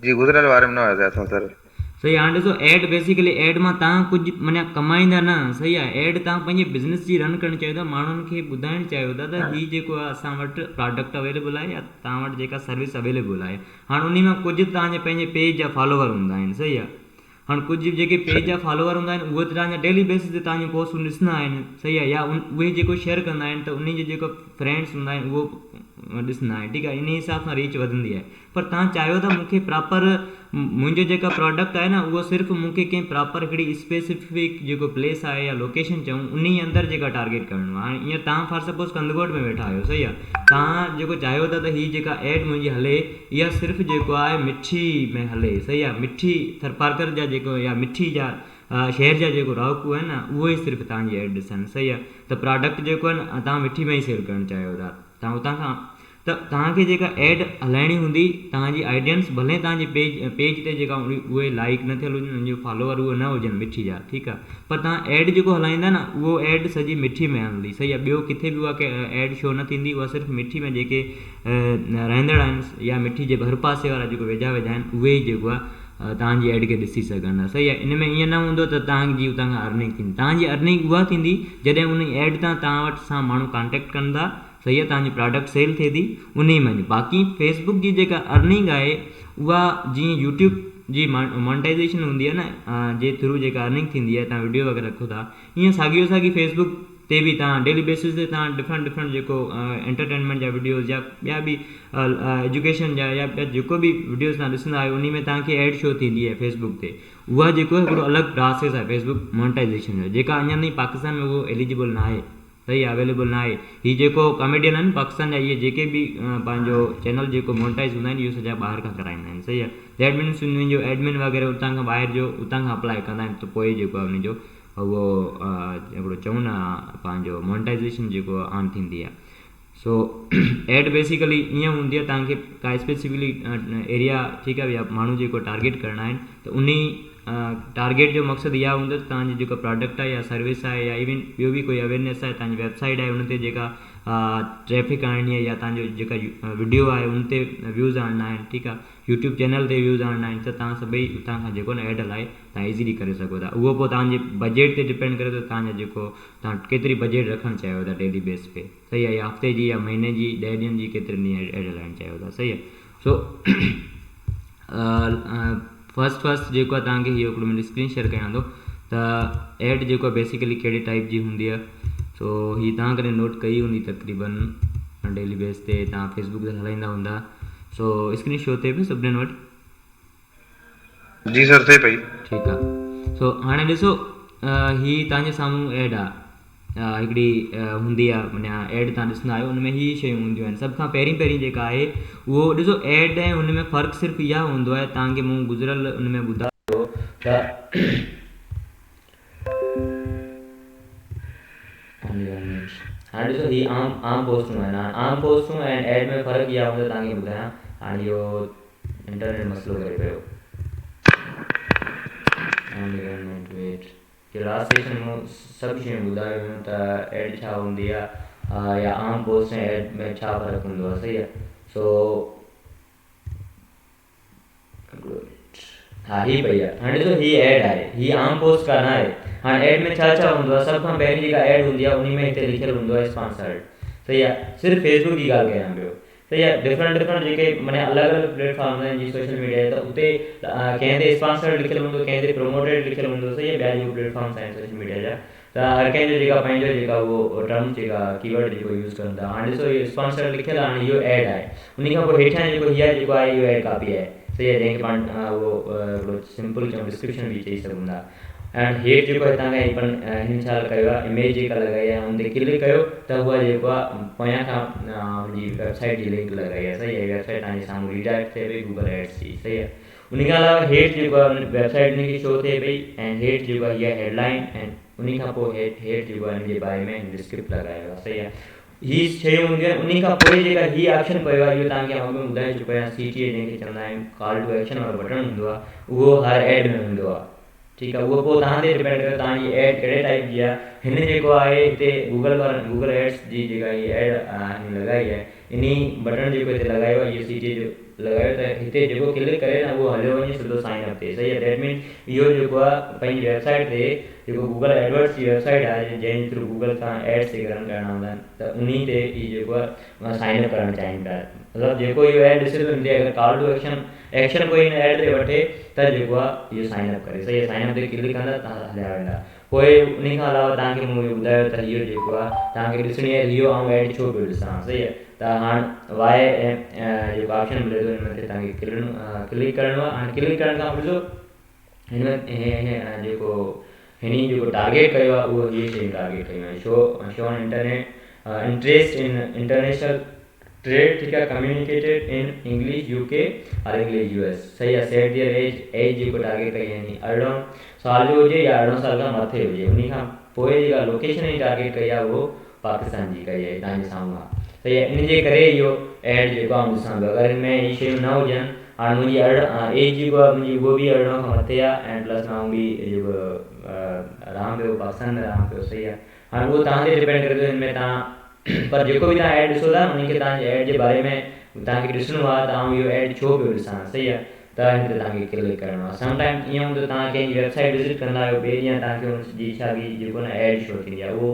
जी गुज़िरियल वारे में न हुयासीं असां सर। सही आहे। हाणे ॾिसो एड बेसिकली एड मां तव्हां कुझु माना कमाईंदा न, सही आहे। एड तव्हां पंहिंजे बिज़नेस जी रन करणु चाहियो था, माण्हुनि खे ॿुधाइणु चाहियो था त हीउ जेको आहे असां वटि प्रोडक्ट अवेलेबल आहे या तव्हां वटि जेका सर्विस अवेलेबल आहे। हाणे उन में कुझु तव्हांजे पंहिंजे पेज जा फॉलोवर हूंदा आहिनि, सही आहे। हाणे कुझु जेके पेज जा फॉलोवर हूंदा आहिनि उहे त तव्हांजा डेली बेसिस ते तव्हांजी पोस्टूं ॾिसंदा आहिनि, सही आहे। या उहे जेको शेयर कंदा आहिनि त उन जो जेको फ्रेंड्स हूंदा आहिनि उहो ॾिसंदा आहिनि, ठीकु आहे। इन हिसाब सां रीच वधंदी आहे। पर तव्हां चाहियो था मूंखे प्रॉपर मुंहिंजो जेका प्रोडक्ट आहे न उहो सिर्फ़ु मूंखे कंहिं प्रॉपर हिकिड़ी स्पेसिफिक जेको प्लेस आहे या लोकेशन चऊं उन ई अंदरि जेका टारगेट करिणो आहे। हाणे ईअं तव्हां फॉर सपोज़ कंदगोट में वेठा आहियो, सही आहे। तव्हां जेको चाहियो था त हीअ जेका एड मुंहिंजी हले इहा सिर्फ़ु जेको आहे मिठी में हले, सही आहे। मिठी थरपारकर जा जेको या मिठी जा शहर जा जेको रहाकू आहिनि न उहे ई सिर्फ़ु तव्हांजी एड ॾिसनि, सही आहे। त प्रोडक्ट जेको आहे न तव्हां मिठी में ई सेल करणु चाहियो था, तव्हां हुतां खां त तव्हांखे जेका एड हलाइणी हूंदी तव्हांजी ऑडियंस भले तव्हांजे पेज ते जेका उहे लाइक न थियल हुजनि, उनजो फॉलोवर उहे न हुजनि मिठी जा, ठीकु आहे। पर तव्हां एड जेको हलाईंदा न उहो एड सॼी मिठी में हलंदी, सही आहे। ॿियो किथे बि उहा एड शो न थींदी, उहा सिर्फ़ु मिठी में जेके रहंदड़ आहिनि या मिठी जे भर पासे वारा जेको वेझा वेझा आहिनि उहे ई जेको आहे तव्हांजी एड खे ॾिसी सघंदा, सही आहे। इन में ईअं न हूंदो त तव्हांजी हुतां खां अर्निंग थींदी। तव्हांजी अर्निंग उहा थींदी जॾहिं उन एड तां तव्हां वटि सां माण्हू कॉन्टेक्ट कंदा, सही आहे। तव्हांजी प्रोडक्ट सेल थिए थी उन ई में। बाक़ी फेसबुक जी जेका अर्निंग आहे उहा जीअं यूट्यूब जी मोनेटाइज़ेशन हूंदी आहे न जे थ्रू जेका अर्निंग थींदी आहे, तव्हां वीडियो वग़ैरह रखो था, ईअं साॻियो साॻी फेसबुक ते बि तव्हां डेली बेसिस ते तव्हां डिफरेंट जेको एंटरटेनमेंट जा वीडियोज़ या ॿिया बि एजुकेशन जा या ॿिया जेको बि वीडियोज़ तव्हां ॾिसंदा आहियो उन में तव्हांखे एड शो थींदी आहे फेसबुक ते। उहा जेको आहे हिकिड़ो अलॻि प्रोसेस आहे फेसबुक मोनेटाइज़ेशन जो, जेका अञा ताईं पाकिस्तान में उहो एलिजिबल न आहे, सही अवेलेबल न आहे। हीअ जेको कॉमेडियन आहिनि पाकिस्तान जा, इहे जेके बि पंहिंजो चैनल जेको मोनेटाइज़ हूंदा आहिनि इहो सॼा ॿाहिरि खां कराईंदा आहिनि, सही आहे। दैट मीन्स उन्हनि जो एडमिन वग़ैरह उतां खां ॿाहिरि जो उतां खां अप्लाई कंदा आहिनि, त पोइ जेको आहे उनजो उहो हिकिड़ो चऊं न पंहिंजो मोनेटाइज़ेशन जेको ऑन थींदी आहे। सो एड बेसिकली ईअं हूंदी आहे, तव्हांखे का स्पेसिफिकली एरिया, ठीकु आहे, या माण्हू जेको टारगेट करणा आहिनि त उन टारगेट जो मक़सदु इहा हूंदो त तव्हांजी जेको प्रोडक्ट आहे या सर्विस आहे या इवन ॿियो बि कोई अवेयरनेस आहे, तव्हांजी वेबसाइट आहे उन ते जेका ट्रैफिक आणणी आहे या तव्हांजो जेका वीडियो आहे उन ते व्यूज़ आणणा आहिनि, ठीकु आहे। यूट्यूब चैनल ते व्यूज़ आणणा आहिनि त तव्हां सभई हुतां खां जेको न एड हलाए तव्हां इज़ीली करे सघो था। उहो पोइ तव्हांजे बजट ते डिपेंड करे थो तव्हांजा जेको तव्हां केतिरी बजट रखणु चाहियो था डेली बेस पे, सही आहे। या हफ़्ते जी या महीने जी 10 ॾींहंनि जी केतिरे ॾींहं एड हलाइणु चाहियो था, सही आहे। सो फस्ट जेको आहे तव्हांखे इहो हिकिड़ो मुंहिंजो स्क्रीन शेयर कयां थो त एड जेको आहे बेसिकली कहिड़े टाइप जी हूंदी आहे। सो हीअ तव्हां कॾहिं नोट कई हूंदी तक़रीबन डेली बेस ते तव्हां फेसबुक ते हलाईंदा हूंदा। सो स्क्रीन शो थिए पई सभिनीनि वटि? जी सर थिए पई। ठीकु आहे। सो हाणे ॾिसो हीअ तव्हांजे साम्हूं एड आहे, हिकिड़ी हूंदी आहे माना एड तव्हां ॾिसंदा आहियो उन में हीअ शयूं हूंदियूं आहिनि। सभ खां पहिरीं जेका आहे उहो ॾिसो एड ऐं उन में फ़र्क़ु सिर्फ़ु इहा हूंदो आहे, तव्हांखे मूं गुज़िरियल उन में ॿुधायो त हाणे ॾिसो हीअ आम पोस्टूं आहिनि। आम पोस्टूं ऐं एड में फ़र्क़ु इहा हूंदो तव्हांखे ॿुधायां। हाणे इहो इंटरनेट मसइलो करे पियो, लास्ट सेशन में सभु शयूं ॿुधायूं त एड छा हूंदी आहे या आम पोस्ट ऐं एड में छा फ़र्क़ु हूंदो आहे, सही आहे। सो हा हीअ पई आहे। हाणे ॾिसो हीअ एड आहे, हीअ आम पोस्ट कान आहे। हाणे एड में छा छा हूंदो आहे, सभ खां पहिरीं जेका एड हूंदी आहे उन में हिते लिखियलु हूंदो आहे स्पॉन्सर्ड, सही आहे। सिर्फ़ु फेसबुक जी ॻाल्हि कयां पियो, सही आहे। डिफरेंट जेके माना अलॻि अलॻि प्लेटफॉर्म आहिनि जीअं सोशल मीडिया आहे त उते कंहिं ते स्पॉन्सर्ड लिखियलु हूंदो, कंहिं ते प्रोमोटेड लिखियलु हूंदो, सही आहे। ॿिया जेके प्लेटफॉर्म्स आहिनि सोशल मीडिया जा त हर कंहिंजो जेका पंहिंजो जेका उहो टर्म जेका कीवर्ड जेको यूज़ कनि था। हाणे ॾिसो इहो स्पॉन्सर्ड लिखियलु आहे, हाणे इहो एड आहे। उन खां पोइ हेठियां जेको हीअ जेको आहे इहो एड कॉपी आहे, सही आहे, जंहिंखे पाण उहो सिंपल चऊं डिस्क्रिप्शन बि चई सघूं था। ऐं हेठि जेको हितां खां हिन छा कयो आहे, इमेज जेका लॻाई आहे उन ते क्लिक कयो त उहा जेको आहे पोयां खां मुंहिंजी वेबसाइट जी लिंक लॻाई आहे, सही आहे। वेबसाइट तव्हांजे साम्हूं रीडायरेक्ट थिए पई गूगल एड्स जी, सही आहे। उन खां अलावा हेठि जेको आहे वेबसाइट उनजी शो थिए पई ऐं हेठि जेको आहे इहा हेडलाइन ऐं उन खां पोइ हेठि जेको आहे हिन जे बारे में डिस्क्रिप्ट लॻायो आहे, सही आहे। हीअ शयूं हूंदियूं आहिनि। उन खां पोइ जेका हीअ ऑप्शन पियो आहे इहो तव्हांखे अॻु में ॿुधाए चुको आहियां, CTA जंहिंखे चवंदा आहियूं कॉल टू एक्शन वारो बटण हूंदो आहे, उहो हर एड में हूंदो आहे, ठीकु आहे, उहो पोइ तव्हां ते डिपेंड करे तव्हांजी एड कहिड़े टाइप जी आहे। हिन जेको आहे हिते गूगल एड्स जी जेका हीअ एड हिन लॻाई आहे, इन बटन जेको हिते लॻायो आहे, इहो सीटी जो लॻायो, त हिते जेको क्लिक करे न उहो हलियो वञे सिधो साइन अप ते, सही आहे। डेट मीन्स इहो जेको आहे पंहिंजी वेबसाइट ते जेको गूगल एडवर्ड्स जी वेबसाइट आहे जंहिंजे थ्रू गूगल सां एड्स जेके रन करणा हूंदा आहिनि, त उन ते इहो जेको आहे साइन अप करणु चाहिनि पिया। मतिलबु जेको इहो एड ॾिसे थो हिनते अगरि कॉल टू एक्शन कोई हिन एड ते वठे त जेको आहे इहो साइन अप करे, सही आहे। साइन अप ते क्लिक कंदा तव्हां हलिया वेंदा। पोइ उन खां अलावा तव्हांखे मूं ॿुधायो त इहो जेको आहे तव्हांखे ॾिसणी आहे इहो आउं एड छो पियो ॾिसां, सही आहे। त हाणे वाए जेको ऑप्शन मिले थो हिन ते तव्हांखे क्लिक करिणो आहे। हाणे क्लिक करण खां ॾिसो हिन जेको जेको टारगेट कयो आहे उहो इहे शयूं टारगेट कयूं आहिनि। Show on internet interest in international trade, ठीकु आहे, कम्युनिकेटेड इन इंग्लिश यूके और इंग्लिश यूएस, सही आहे। सेट दियर एज जेको टारगेट कई आहे 18 साल जो हुजे या 18 साल खां मथे हुजे। उन खां पोइ जेका लोकेशन जी टारगेट कई आहे उहो पाकिस्तान जी कई आहे तव्हांजे साम्हूं आहे, सही आहे। इन जे करे इहो एड जेको आहे ॾिसां पियो। अगरि हिन में इहे शयूं न हुजनि, हाणे मुंहिंजी एज जेको आहे मुंहिंजी उहो बि 18 खां मथे आहे ऐं प्लस मां बि जेको रहां पियो पाकिस्तान में रहां पियो, सही आहे। हाणे उहो तव्हां ते डिपेंड करे थो हिन में तव्हां पर जेको बि तव्हां एड ॾिसो था उनखे तव्हांजे एड जे बारे में तव्हांखे ॾिसणो आहे त आउं इहो एड छो पियो ॾिसां, सही आहे। त हिन ते तव्हांखे क्लिक करिणो आहे। समटाइम ईअं हूंदो तव्हां कंहिंजी वेबसाइट विज़िट कंदा आहियो, ॿिए ॾींहुं तव्हांखे हुनजी छा बि जेको न एड शो थींदी आहे, उहो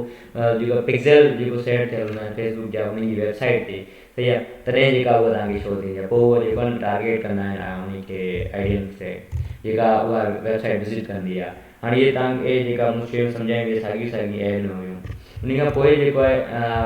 जेको पिक्सल जेको सेट थियल हूंदा आहिनि फेसबुक जा उनजी वेबसाइट ते, सही आहे, तॾहिं जेका उहा तव्हांखे शो थींदी आहे। पोइ उहो जेको टारगेट कंदा आहिनि उनखे आइडियल ते जेका उहा वेबसाइट विज़िट कंदी आहे। हाणे इहे तव्हांखे जेका मूं शयूं सम्झायूं इहे साॻियूं एड में हुयूं। उन खां पोइ जेको आहे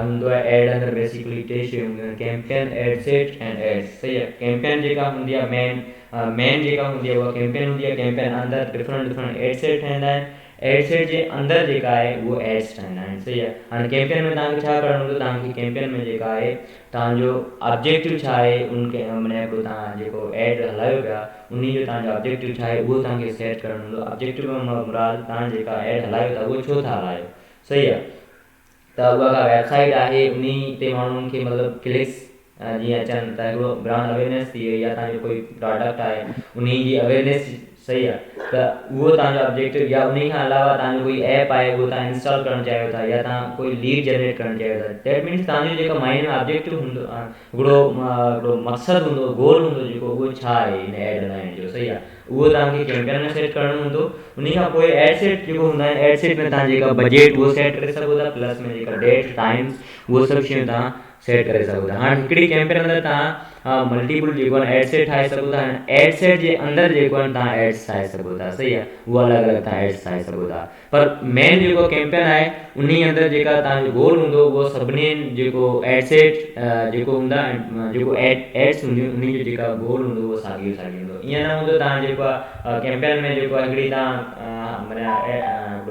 हूंदो आहे एड अंदरि बेसिकली टे शयूं हूंदियूं आहिनि, campaign, ad set and ads, सही आहे। कैंपेन जेका हूंदी आहे मेन जेका हूंदी आहे उहा कैंपेन हूंदी आहे। कैंपेन अंदरि डिफरेंट एड सेट ठहंदा आहिनि। एड सेट जे अंदरि जेका आहे उहो एड्स ठहंदा आहिनि, सही आहे। हाणे कैंपेन में तव्हांखे छा करणो हूंदो, तव्हांखे कैंपेन में जेका आहे तव्हांजो ऑब्जेक्टिव छा आहे, उनखे माना हिकिड़ो तव्हां जेको एड हलायो पिया उन जो तव्हांजो ऑब्जेक्टिव छा आहे उहो तव्हांखे सेट करणो हूंदो। ऑब्जेक्टिव में मुराद तव्हां जेका एड हलायो था उहो छो था हलायो, सही आहे। त उहा का वेबसाइट आहे उन ते माण्हुनि खे मतिलबु क्लिक्स जीअं अचनि त हिकिड़ो ब्रांड अवेयरनेस थी वई, या तव्हांजो कोई प्रोडक्ट आहे उन जी अवेयरनेस, सही आहे। त उहो तव्हांजो ऑब्जेक्टिव, या उन खां अलावा तव्हांजो कोई ऐप आहे उहो तव्हां इंस्टॉल करणु चाहियो था, या तव्हां कोई लीड जनरेट करणु चाहियो था। डेट मीन्स तव्हांजो जेको माइंड में ऑब्जेक्टिव हूंदो हिकिड़ो मक़सदु हूंदो, गोल हूंदो जेको, उहो छा आहे हिन एड हलाइण जो, सही आहे। उहो तव्हांखे कैंपेन में सेट करणो हूंदो। उन खां पोइ एड सेट जेको हूंदा आहिनि, एड सेट में तव्हां जेका बजट उहो सेट करे सघो था, प्लस में जेका डेट टाइम्स उहो सभु शयूं तव्हां सेट करे सघो था। हाणे हिकिड़ी कैंपेन अंदरि तव्हां मल्टीपल जेको आहे एड सेट ठाहे सघो था। एड सेट जे अंदरि जेको आहे तव्हां एड्स ठाहे सघो था, सही आहे। उहा अलॻि अलॻि तव्हां एड्स ठाहे सघो था। पर मेन जेको कैंपेन आहे उन अंदरि जेका तव्हांजो गोल हूंदो उहो सभिनी जेको एड सेट जेको हूंदा जेको एड्स हूंदियूं उन जो जेका गोल हूंदो उहो साॻियो हूंदो। ईअं न हूंदो तव्हां जेको आहे कैंपेन में जेको आहे हिकिड़ी तव्हां माना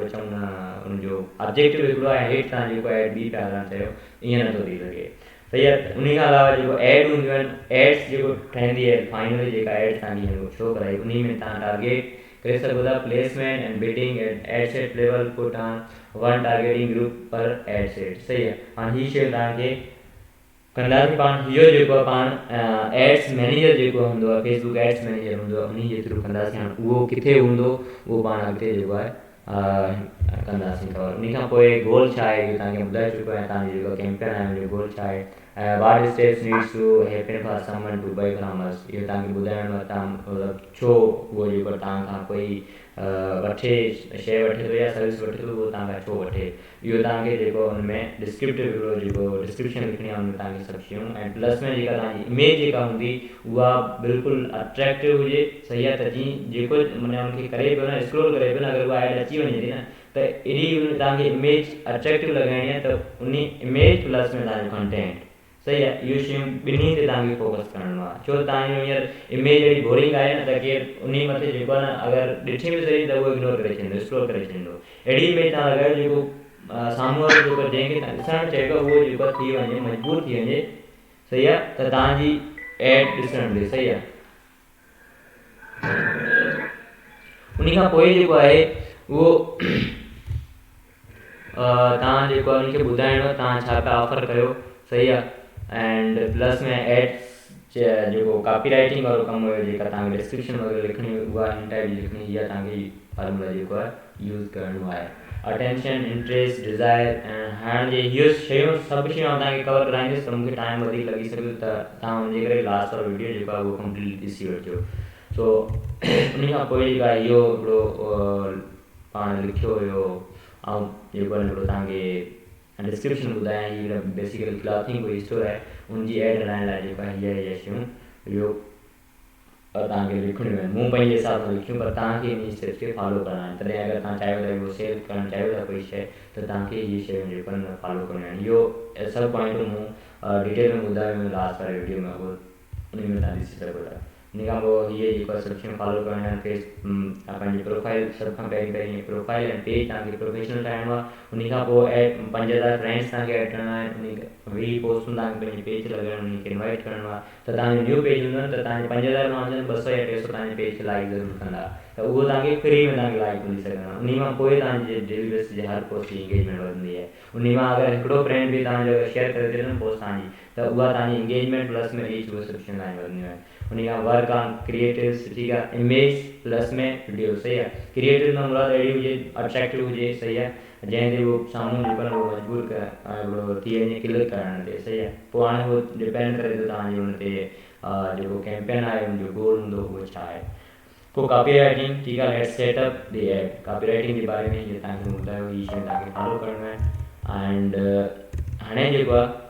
चवंदा उनजो ऑब्जेक्टिव हिकिड़ो आहे, हेठि तव्हां जेको एड बी पिया हलाइणु चाहियो, ईअं नथो थी सघे, सही आहे। उन खां अलावा जेको एड हूंदियूं आहिनि, एड्स जेको ठहंदी आहे फाइनली जेका एड तव्हांजी शो कराई उन में तव्हां टारगेट करे सघो था। Placement and bidding ad set level put on one targeting group पर एड सेट, सही आहे। हाणे हीअ शइ तव्हांखे कंदासीं पाण। इहो जेको आहे पाण एड्स मैनेजर जेको हूंदो आहे, फेसबुक एड्स मैनेजर हूंदो आहे, उन जे थ्रू कंदासीं। हाणे उहो किथे हूंदो उहो पाण अॻिते जेको आहे कंदासीं कवर। उन खां पोइ गोल छा आहे इहो तव्हांखे ॿुधाए चुको आहियां। तव्हांजो जेको कैंपेन आहे उनजो गोल छा आहे, what steps needs to happen for someone to buy from us, इहो तव्हांखे ॿुधाइणो आहे। तव्हां मतिलबु छो उहो जेको तव्हां खां कोई वठे शइ वठे थो या सर्विस वठे थो, उहो तव्हां खां छो वठे, इहो तव्हांखे जेको हुन में डिस्क्रिप्टिव हिकिड़ो जेको डिस्क्रिप्शन लिखणी आहे हुन में तव्हांखे सभु शयूं, ऐं प्लस में जेका तव्हांजी इमेज जेका हूंदी उहा बिल्कुलु अट्रैक्टिव हुजे, सही आहे। त जीअं जेको माना हुनखे करे पियो न स्क्रोल करे पियो न, अगरि उहा एड अची वञे थी न त अहिड़ी तव्हांखे इमेज अट्रैक्टिव लॻाइणी आहे, त उन इमेज प्लस में तव्हांजो कंटेंट, सही आहे। इहो शयूं ॿिन्ही ते तव्हांखे फोकस करिणो आहे। छो तव्हांजो हींअर इमेज अहिड़ी बोरिंग आहे न त केरु उन मथे जेको आहे न अगरि ॾिठे बि सही त उहो इग्नोर करे छॾींदो, स्क्रोल करे छॾींदो। अहिड़ी इमेज तव्हां लॻायो जेको साम्हूं वारो जेको जंहिंखे तव्हां ॾिसणु चाहियो उहो जेको थी वञे, मजबूर थी वञे, सही आहे। त तव्हांजी एड ॾिसणु ॾिए, सही आहे। उन खां पोइ जेको आहे उहो तव्हां जेको आहे उनखे ॿुधाइणो तव्हां छा पिया ऑफर कयो, सही आहे। एंड प्लस में एड्स जो कॉपी राइटिंग वारो कम हुयो जेका तव्हांखे डिस्क्रिप्शन वग़ैरह लिखणी उहा हिन टाइप जी लिखणी इहा तव्हांखे फार्मूला जेको आहे यूज़ करिणो आहे अटेंशन इंट्रस्ट डिज़ायर ऐं हाणे जे इहो शयूं सभु शयूं तव्हांखे कवर कराईंदुसि त मूंखे टाइम वधीक लॻी सघे त तव्हां हुनजे करे लास्ट वारो वीडियो जेको आहे उहो कंप्लीट ॾिसी वठिजो सो उन खां पोइ जेको आहे इहो हिकिड़ो पाण लिखियो हुयो ऐं जेको आहे हिकिड़ो तव्हांखे डिस्क्रिप्शन ॿुधायां हीअ बेसिकली क्लॉथिंग कोई स्टोर आहे उनजी एड हलाइण लाइ जेको आहे हीअ शयूं इहो तव्हांखे लिखणियूं आहिनि मूं पंहिंजे हिसाब सां लिखियूं पर तव्हांखे इन स्टेप्स खे फॉलो करणा आहिनि तॾहिं अगरि तव्हां चाहियो था उहो सेल करणु चाहियो था कोई शइ त तव्हांखे इहे शयूं जेको आहिनि फॉलो करणियूं आहिनि इहो सभु पॉइंटूं मूं डिटेल में ॿुधायो लास्ट वारे वीडियो में उहो उन में तव्हां ॾिसी सघो था इन खां पोइ हीअ जेको आहे सभु शयूं फॉलो करणियूं आहिनि फेस पंहिंजी प्रोफाइल सभ खां पहिरीं प्रोफाइल ऐं पेज तव्हांखे प्रोफेशनल ठाहिणो आहे उन खां पोइ 5000 फ्रेंड्स तव्हांखे ऐड करणा आहिनि उन 20 पोस्टूं तव्हांखे पंहिंजे पेज लॻाइणु उनखे इनवाइट करिणो आहे त तव्हांजो न्यू पेज हूंदो न त तव्हांजे 5000 माण्हू 200 या 300 तव्हांजे पेज खे लाइक ज़रूरु कंदा त उहो तव्हांखे फ्री में तव्हांखे लाइक मिली सघंदा उन खां पोइ तव्हांजे डेली बेसिस जे हर पोस्ट जी इंगेजमेंट वधंदी आहे उन मां अगरि हिकिड़ो फ्रेंड बि तव्हांजो शेयर करे थो न पोस्ट तव्हांजी त उहा तव्हांजी इंगेजमेंट प्लस में रीच उहा सभु शयूं तव्हांजी वधंदियूं आहिनि उन खां वर्क ऑन क्रिएटिव्स ठीकु आहे इमेज प्लस में वीडियो सही आहे क्रिएटिव में मुराद अहिड़ी हुजे अट्रैक्टिव हुजे सही आहे जंहिं ते उहो साम्हूं जेको आहे उहो मजबूर थी वञे क्लिक करण ते सही आहे पोइ हाणे उहो डिपेंड करे थो तव्हांजे हुन ते जेको कैंपेन आहे हुनजो गोल हूंदो उहो छा आहे पोइ कॉपी राइटिंग ठीकु आहे let's set up the ad copy writing जे बारे में जीअं तव्हांखे ॿुधायो हीअ शयूं तव्हांखे फॉलो करणियूं आहिनि एंड हाणे जेको आहे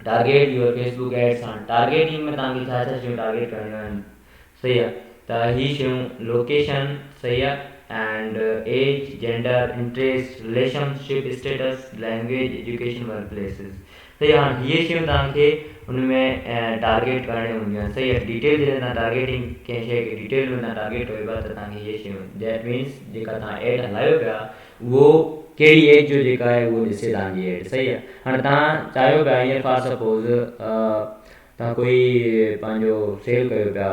टारगेट यूर फेसबुक एड्स हाणे टारगेटिंग में तव्हांखे छा छा शयूं टारगेट करणियूं आहिनि सही आहे त हीअ शयूं लोकेशन सही आहे and age gender interest relationship status language education work places सही आहे हाणे हीअ शयूं तव्हांखे हुन में टारगेट करणियूं हूंदियूं आहिनि सही आहे डिटेल जॾहिं तव्हां टारगेटिंग कंहिं शइ खे डिटेल में तव्हां टारगेट कयो पिया त तव्हांखे हीअ शयूं दैट मीन्स जेका तव्हां एड हलायो पिया उहो कहिड़ी एज जो जेका आहे उहो ॾिसे तव्हांजी एड सही आहे हाणे तव्हां चाहियो पिया हींअर फॉर सपोज़ तव्हां कोई पंहिंजो सेल कयो पिया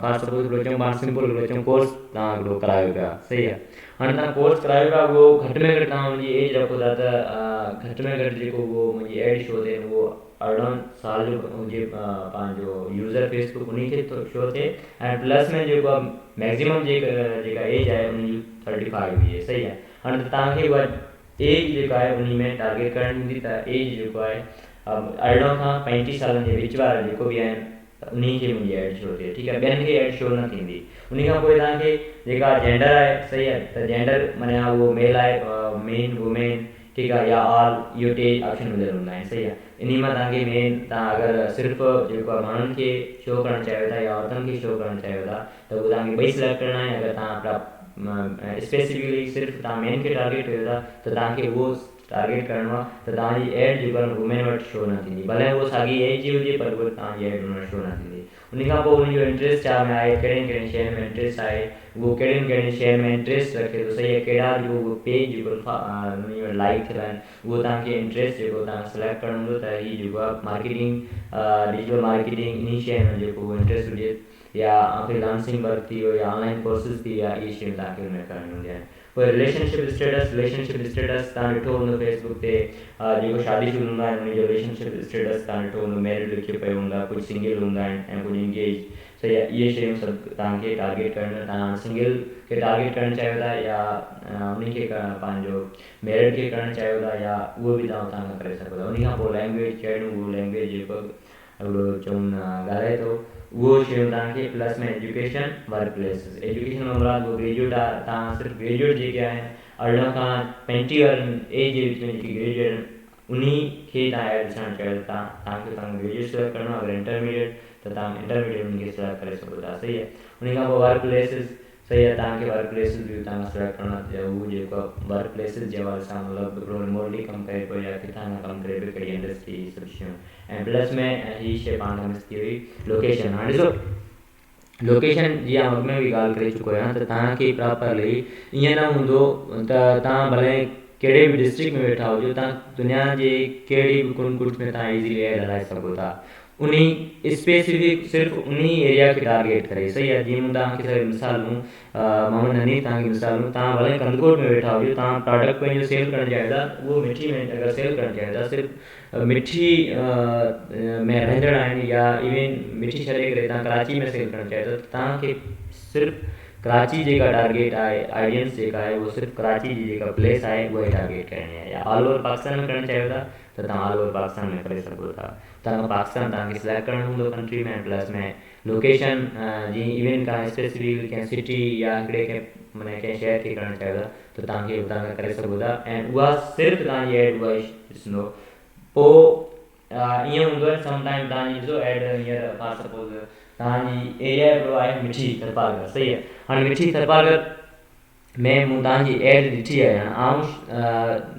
फॉर सपोज़ हिकिड़ो चऊं पाण सिंपल हिकिड़ो चऊं कोर्स तव्हां हिकिड़ो करायो पिया सही आहे हाणे तव्हां कोर्स करायो पिया उहो घटि में घटि तव्हां हुनजी एज रखो था त घटि में घटि जेको उहो मुंहिंजी एड शो थिए उहो 18 साल जो हुजे पंहिंजो यूज़र फेसबुक उन खे शो थिए ऐं प्लस में जेको आहे मैक्सिमम जेका एज आहे उनजी 35 हुजे सही आहे हाणे त तव्हांखे उहा एज जेका आहे उन में टारगेट करणी हूंदी त एज जेको आहे 18 खां 35 सालनि जे विच वारा जेको बि आहिनि त उन खे मुंहिंजी एड शो थिए ठीकु आहे ॿियनि खे एड शो न थींदी उन खां पोइ तव्हांखे जेका जेंडर आहे सही आहे त जेंडर माना उहो मेल आहे मेन वुमेन ठीकु आहे या ऑल इहो टे ऑप्शन मिलियल हूंदा आहिनि सही आहे इन मां तव्हांखे मेन तव्हां अगरि सिर्फ़ु जेको आहे माण्हुनि खे शो करणु चाहियो था या औरतुनि खे शो करणु चाहियो था त उहो तव्हांखे ॿई सिलेक्ट करणा आहिनि अगरि तव्हां स्पेसिफिकली सिर्फ़ु तव्हां मेन खे टारगेट कयो था त तव्हांखे उहो टारगेट करिणो आहे त तव्हांजी एड जेको आहे वुमेन वटि शो न थींदी भले उहो साॻी एज जी हुजे पर उहो तव्हांजी एड हुन वटि शो न थींदी उन खां पोइ उनजो इंट्रस्ट छा में आहे कहिड़ियुनि शयुनि में इंट्रस्ट आहे उहो कहिड़ियुनि शयुनि में इंट्रस्ट रखे थो सही आहे कहिड़ा जो उहो पेज जेको उन लाइक थियल आहिनि उहो तव्हांखे इंट्रस्ट जेको तव्हां सिलेक्ट करणो हूंदो त हीअ जेको आहे मार्केटिंग डिजिटल मार्केटिंग इन शइ में जेको उहो इंट्रस्ट हुजे या फ्रीलांसिंग वर्क थी वियो या ऑनलाइन कोर्सिस थी विया इहे शयूं तव्हांखे हुन में करणियूं हूंदियूं आहिनि पोइ रिलेशनशिप स्टेटस तव्हां ॾिठो हूंदो फेसबुक ते जेको शादीशुदा हूंदा आहिनि उनजो रिलेशनशिप स्टेटस तव्हां ॾिठो हूंदो मैरिड लिखियो पियो हूंदा कुझु सिंगल हूंदा आहिनि ऐं कुझु इंगेज सही आहे इहे शयूं सभु तव्हांखे टारगेट करणु तव्हां सिंगल खे टारगेट करणु चाहियो था या उनखे पंहिंजो मैरिड खे करणु चाहियो था या उहो बि तव्हां करे सघो था उन खां पोइ लैंग्वेज कहिड़ो उहो लैंग्वेज जेको हिकिड़ो चऊं ॻाल्हाए थो उहो शयूं तव्हांखे प्लस में एजुकेशन वर्क प्लेसिस एजुकेशन में मुराद उहो ग्रेजुएट आहे तव्हां सिर्फ़ु ग्रेजुएट जेके आहिनि 18 खां 35 वारनि एज जे विच में जेकी ग्रेजुएट आहिनि उन खे तव्हां एड ॾिसणु चाहियो था तव्हांखे ग्रेजुएट सिलेक्ट करिणो आहे अगरि इंटरमीडिएट त तव्हां इंटरमीडिएट उनखे सिलेक्ट करे सघो था सही आहे उन खां पोइ वर्क प्लेसिस सही आहे तव्हांखे वर्क प्लेसिस बि तव्हां सिलेक्ट करिणो आहे उहो जेको वर्क प्लेसिस जे हवाले सां मतिलबु हिकिड़ो रिमोटली कमु करे पियो या किथां खां कमु करे पियो कहिड़ी इंडस्ट्री सभु शयूं ऐं प्लस में हीअ शइ पाण खां मिस थी वई लोकेशन हाणे ॾिसो लोकेशन जीअं अॻु में बि ॻाल्हि करे चुको आहियां त तव्हांखे प्रॉपरली ईअं न हूंदो त तव्हां भले कहिड़े बि डिस्ट्रिक्ट में वेठा हुजो तव्हां दुनिया जे कहिड़ी बि कुंड कुट में तव्हां इज़ीली एड हलाए सघो था उन स्पेसिफिक सिर्फ उन एरिया खे टारगेट करे। सही है। जीअं मूं तव्हांखे सभु मिसाल ॾियूं, मोहम्मद हनी तव्हांखे मिसाल ॾियूं, तव्हां भले कंदकोट में वेठा हुजो, तव्हां प्रोडक्ट पंहिंजो सेल करणु चाहियो था, उहो मिठी में अगरि सेल करणु चाहियो था, सिर्फ़ु मिठी में रहंदड़ आहिनि या इवन मिठी छॾे करे तव्हां कराची में सेल करणु चाहियो था, त तव्हांखे सिर्फ़ु कराची जेका टारगेट आहे, ऑडियंस जेका आहे, उहो सिर्फ़ु कराची जी जेका प्लेस आहे उहा ई टारगेट करणी आहे। या ऑल ओवर पाकिस्तान में करणु चाहियो था त तव्हां ऑल ओवर पाकिस्तान में करे सघो था। तव्हां पाकिस्तान तव्हांखे सिलेक्ट करणो हूंदो कंट्री में, प्लस में लोकेशन जीअं इवन का स्पेसिफिक कंहिं सिटी या हिकिड़े कंहिं माना कंहिं शहर खे करणु चाहियो था त तव्हांखे हुतां खां करे सघो था। ऐं उहा सिर्फ़ु तव्हांजी एड उहा ॾिसंदो। पोइ ईअं हूंदो आहे समटाइम तव्हांजी ॾिसो एड हींअर फॉर सपोज़ तव्हांजी एरिया हिकिड़ो आहे मिठी थरपालकर। सही आहे। हाणे मिठी थरपालकर में मूं तव्हांजी एड ॾिठी आहे, आउं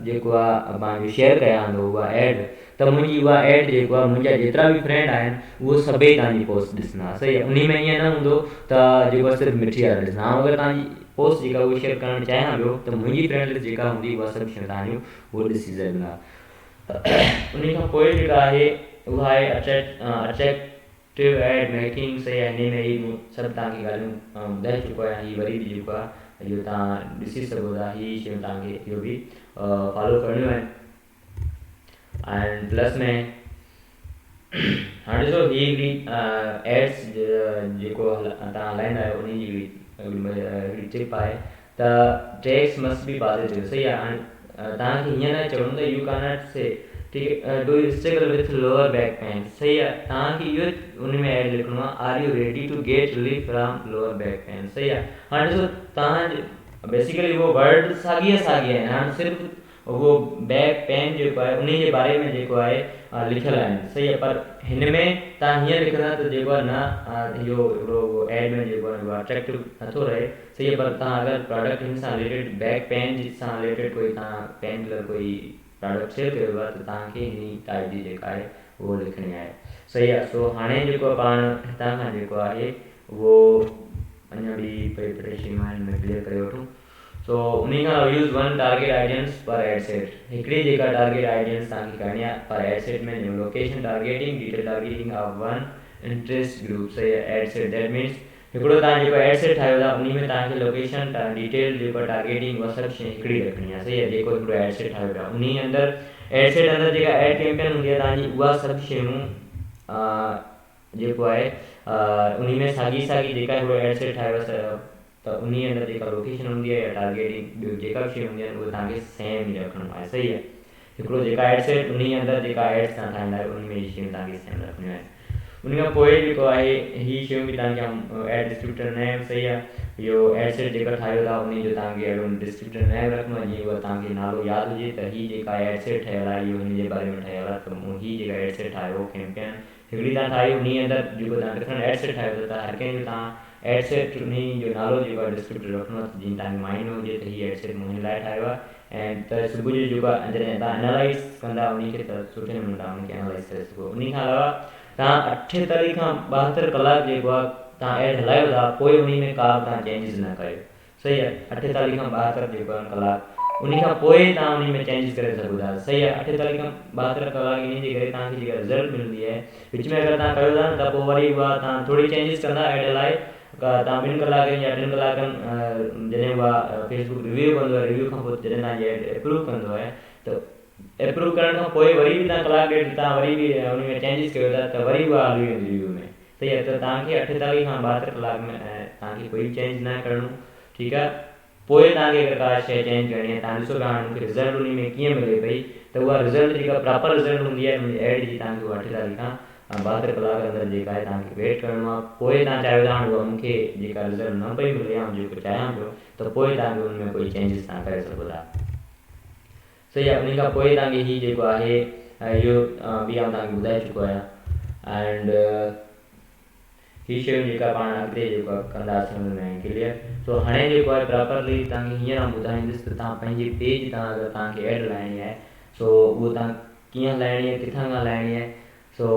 जेको आहे पंहिंजो शेयर कयां थो उहा एड, त मुंहिंजी उहा एड जेको आहे मुंहिंजा जेतिरा बि फ्रेंड आहिनि उहो सभई तव्हांजी पोस्ट ॾिसंदा। सही आहे। उन में ईअं न हूंदो त जेको सिर्फ़ु मिठी वारा ॾिसंदा। ऐं अगरि तव्हांजी पोस्ट जेका उहा शेयर करणु चाहियां पियो त मुंहिंजी फ्रेंड लिस्ट जेका हूंदी उहा सभु शयूं तव्हांजूं उहो ॾिसी सघंदा। उन खां पोइ जेका आहे उहा आहे अट्रैक्टिव एड मेकिंग। सही आहे। हिन में ई मूं सभु तव्हांखे ॻाल्हियूं ॿुधाए चुको आहियां। हीअ वरी बि जेको आहे इहो तव्हां ॾिसी सघो था। हीअ शयूं तव्हांखे इहो बि फॉलो करणियूं आहिनि। एंड प्लस में हाणे ॾिसो हीअ हिकिड़ी एड्स जेको तव्हां हलाईंदा आहियो उन जी हिकिड़ी टिप आहे त टैक्स मस्ट बी पॉजिटिव। सही आहे। हाणे तव्हांखे हीअं न चवणो त यू कैनॉट से ठीक है do you struggle with lower back pain. सही आहे। तव्हांखे इहो उन में एड लिखणो आहे are you ready to get relief from lower back pain. सही आहे। हाणे ॾिसो तव्हां बेसिकली उहो वर्ड साॻी आहे। हाणे सिर्फ़ु उहो बैक पेन जेको आहे उन जे बारे में जेको आहे लिखियलु आहिनि। सही आहे। पर हिन में तव्हां हीअं लिखंदा त जेको आहे न इहो हिकिड़ो एड में जेको आहे उहो अट्रैक्टिव नथो रहे। सही आहे। पर तव्हां अगरि प्रोडक्ट हिन सां रिलेटेड बैक पेन सां रिलेटेड कोई तव्हां पेन किलर कोई प्रोडक्ट सेल कयो आहे त तव्हांखे हिन टाइप जी जेका आहे उहो लिखणी आहे। सही आहे। सो हाणे जेको पाण हितां खां जेको आहे उहो अञा बि टे शयूं आहिनि में क्लियर करे वठूं। सो उन खां यूज़ वन टारगेट ऑडियंस पर एड सेट। हिकिड़ी जेका टारगेट ऑडियंस तव्हांखे करणी आहे पर एड सेट में location targeting, detail targeting of one interest group. सही आहे। एड सेट दैट मीन्स हिकिड़ो तव्हां जेको एड सेट ठाहियो था उन में तव्हांखे लोकेशन डिटेल जेको टारगेटिंग उहा सभु शइ हिकिड़ी रखणी आहे। सही आहे। जेको हिकिड़ो एड सेट ठाहियो था उन अंदरि एड सेट अंदरि जेका एड कैंपेन हूंदी आहे तव्हांजी उहा सभु शयूं जेको आहे उन में साॻी जेका हिकिड़ो एड सेट ठाहियो त उन अंदरि जेका लोकेशन हूंदी आहे या टारगेटिंग ॿियो जेका बि शयूं हूंदी आहिनि उहे तव्हांखे सेम ई रखणो आहे। सही आहे। हिकिड़ो जेका एड सेट उन अंदरि जेका एड्स तव्हां ठाहींदा आहियो उन में इहे शयूं तव्हांखे सेम रखणियूं आहिनि। उन खां पोइ जेको आहे हीअ शयूं बि तव्हांखे एड डिस्क्रिप्टर नेम। सही आहे। इहो एड सेट जेका ठाहियो था उन जो तव्हांखे अहिड़ो डिस्क्रिप्टर नेम रखणो आहे जीअं उहा तव्हांखे नालो यादि हुजे त हीअ जेका एड सेट ठहियलु आहे इहो हिन जे बारे में ठहियलु आहे। त मूं हीअ जेका एड सेट ठाहियो कैंपेन हिकिड़ी तव्हां ठाही उन अंदरि जेको तव्हां डिफरेंट एड सेट ठाहियो त हर कंहिंजो तव्हां एड सेट उन जो नालो जेको आहे डिस्क्रिप्टर रखणो आहे जीअं तव्हांखे माइंड हुजे त हीअ एड सेट मूं हिन लाइ ठाहियो आहे। ऐं त सुबुह जो जेको आहे जॾहिं तव्हां एनालाइज़ कंदा उनखे त सुठे नमूने तव्हां उनखे एनालाइज़ करे सघो। उन खां अलावा तव्हां 48 खां 72 कलाक जेको आहे तव्हां एड हलायो था पोइ उन में का बि तव्हां चेंजिस न कयो। सही आहे। 48 खां 72 जेको आहे कलाक उन खां पोइ तव्हां उन में चेंजिस करे सघो था। सही आहे। 48 खां 72 कलाक इन जे करे तव्हांखे जेका रिज़ल्ट मिलंदी आहे विच में अगरि तव्हां कयो था न त पोइ वरी उहा तव्हां थोरी चेंजिस कंदा एड लाइ तव्हां 2 कलाकनि या 3 कलाकनि जॾहिं उहा फेसबुक रिव्यू कंदो आहे रिव्यू खां पोइ जॾहिं तव्हांजी एड अप्रूव कंदो आहे त अप्रूव करण खां पोइ वरी बि तव्हां कलाक ॾेढ तव्हां वरी बि उन में चेंजिस कयो था त वरी उहा हली वेंदी रिव्यू में। सही आहे। त तव्हांखे 48 खां 72 कलाक में तव्हांखे कोई चेंज न करणो। ठीकु आहे। पोइ तव्हांखे अगरि का शइ चेंज करणी आहे तव्हां ॾिसो हाणे मूंखे रिज़ल्ट उन में कीअं मिले पई त उहा रिज़ल्ट जेका प्रॉपर रिज़ल्ट हूंदी आहे मुंहिंजी एड जी तव्हांखे उहा 48 खां 72 कलाक अंदरि जेका आहे तव्हांखे वेट करिणो आहे। पोइ तव्हां चाहियो था हाणे उहा मूंखे जेका रिज़ल्ट न पई मिले या जेको चाहियां पियो त पोइ तव्हांखे उन में कोई चेंजिस तव्हां करे सघो था। सही आहे। उन खां पोइ तव्हांखे हीअ जेको आहे इहो बि आउं तव्हांखे ॿुधाए चुको आहियां। एंड हीअ शयूं जेका पाण अॻिते जेको आहे कंदासीं हुन में क्लियर। सो हाणे जेको आहे प्रॉपरली तव्हांखे हीअं मां ॿुधाईंदुसि त तव्हां पंहिंजी पेज तव्हां अगरि तव्हांखे एड हलाइणी आहे सो उहो तव्हां कीअं हलाइणी आहे किथां खां हलाइणी आहे। सो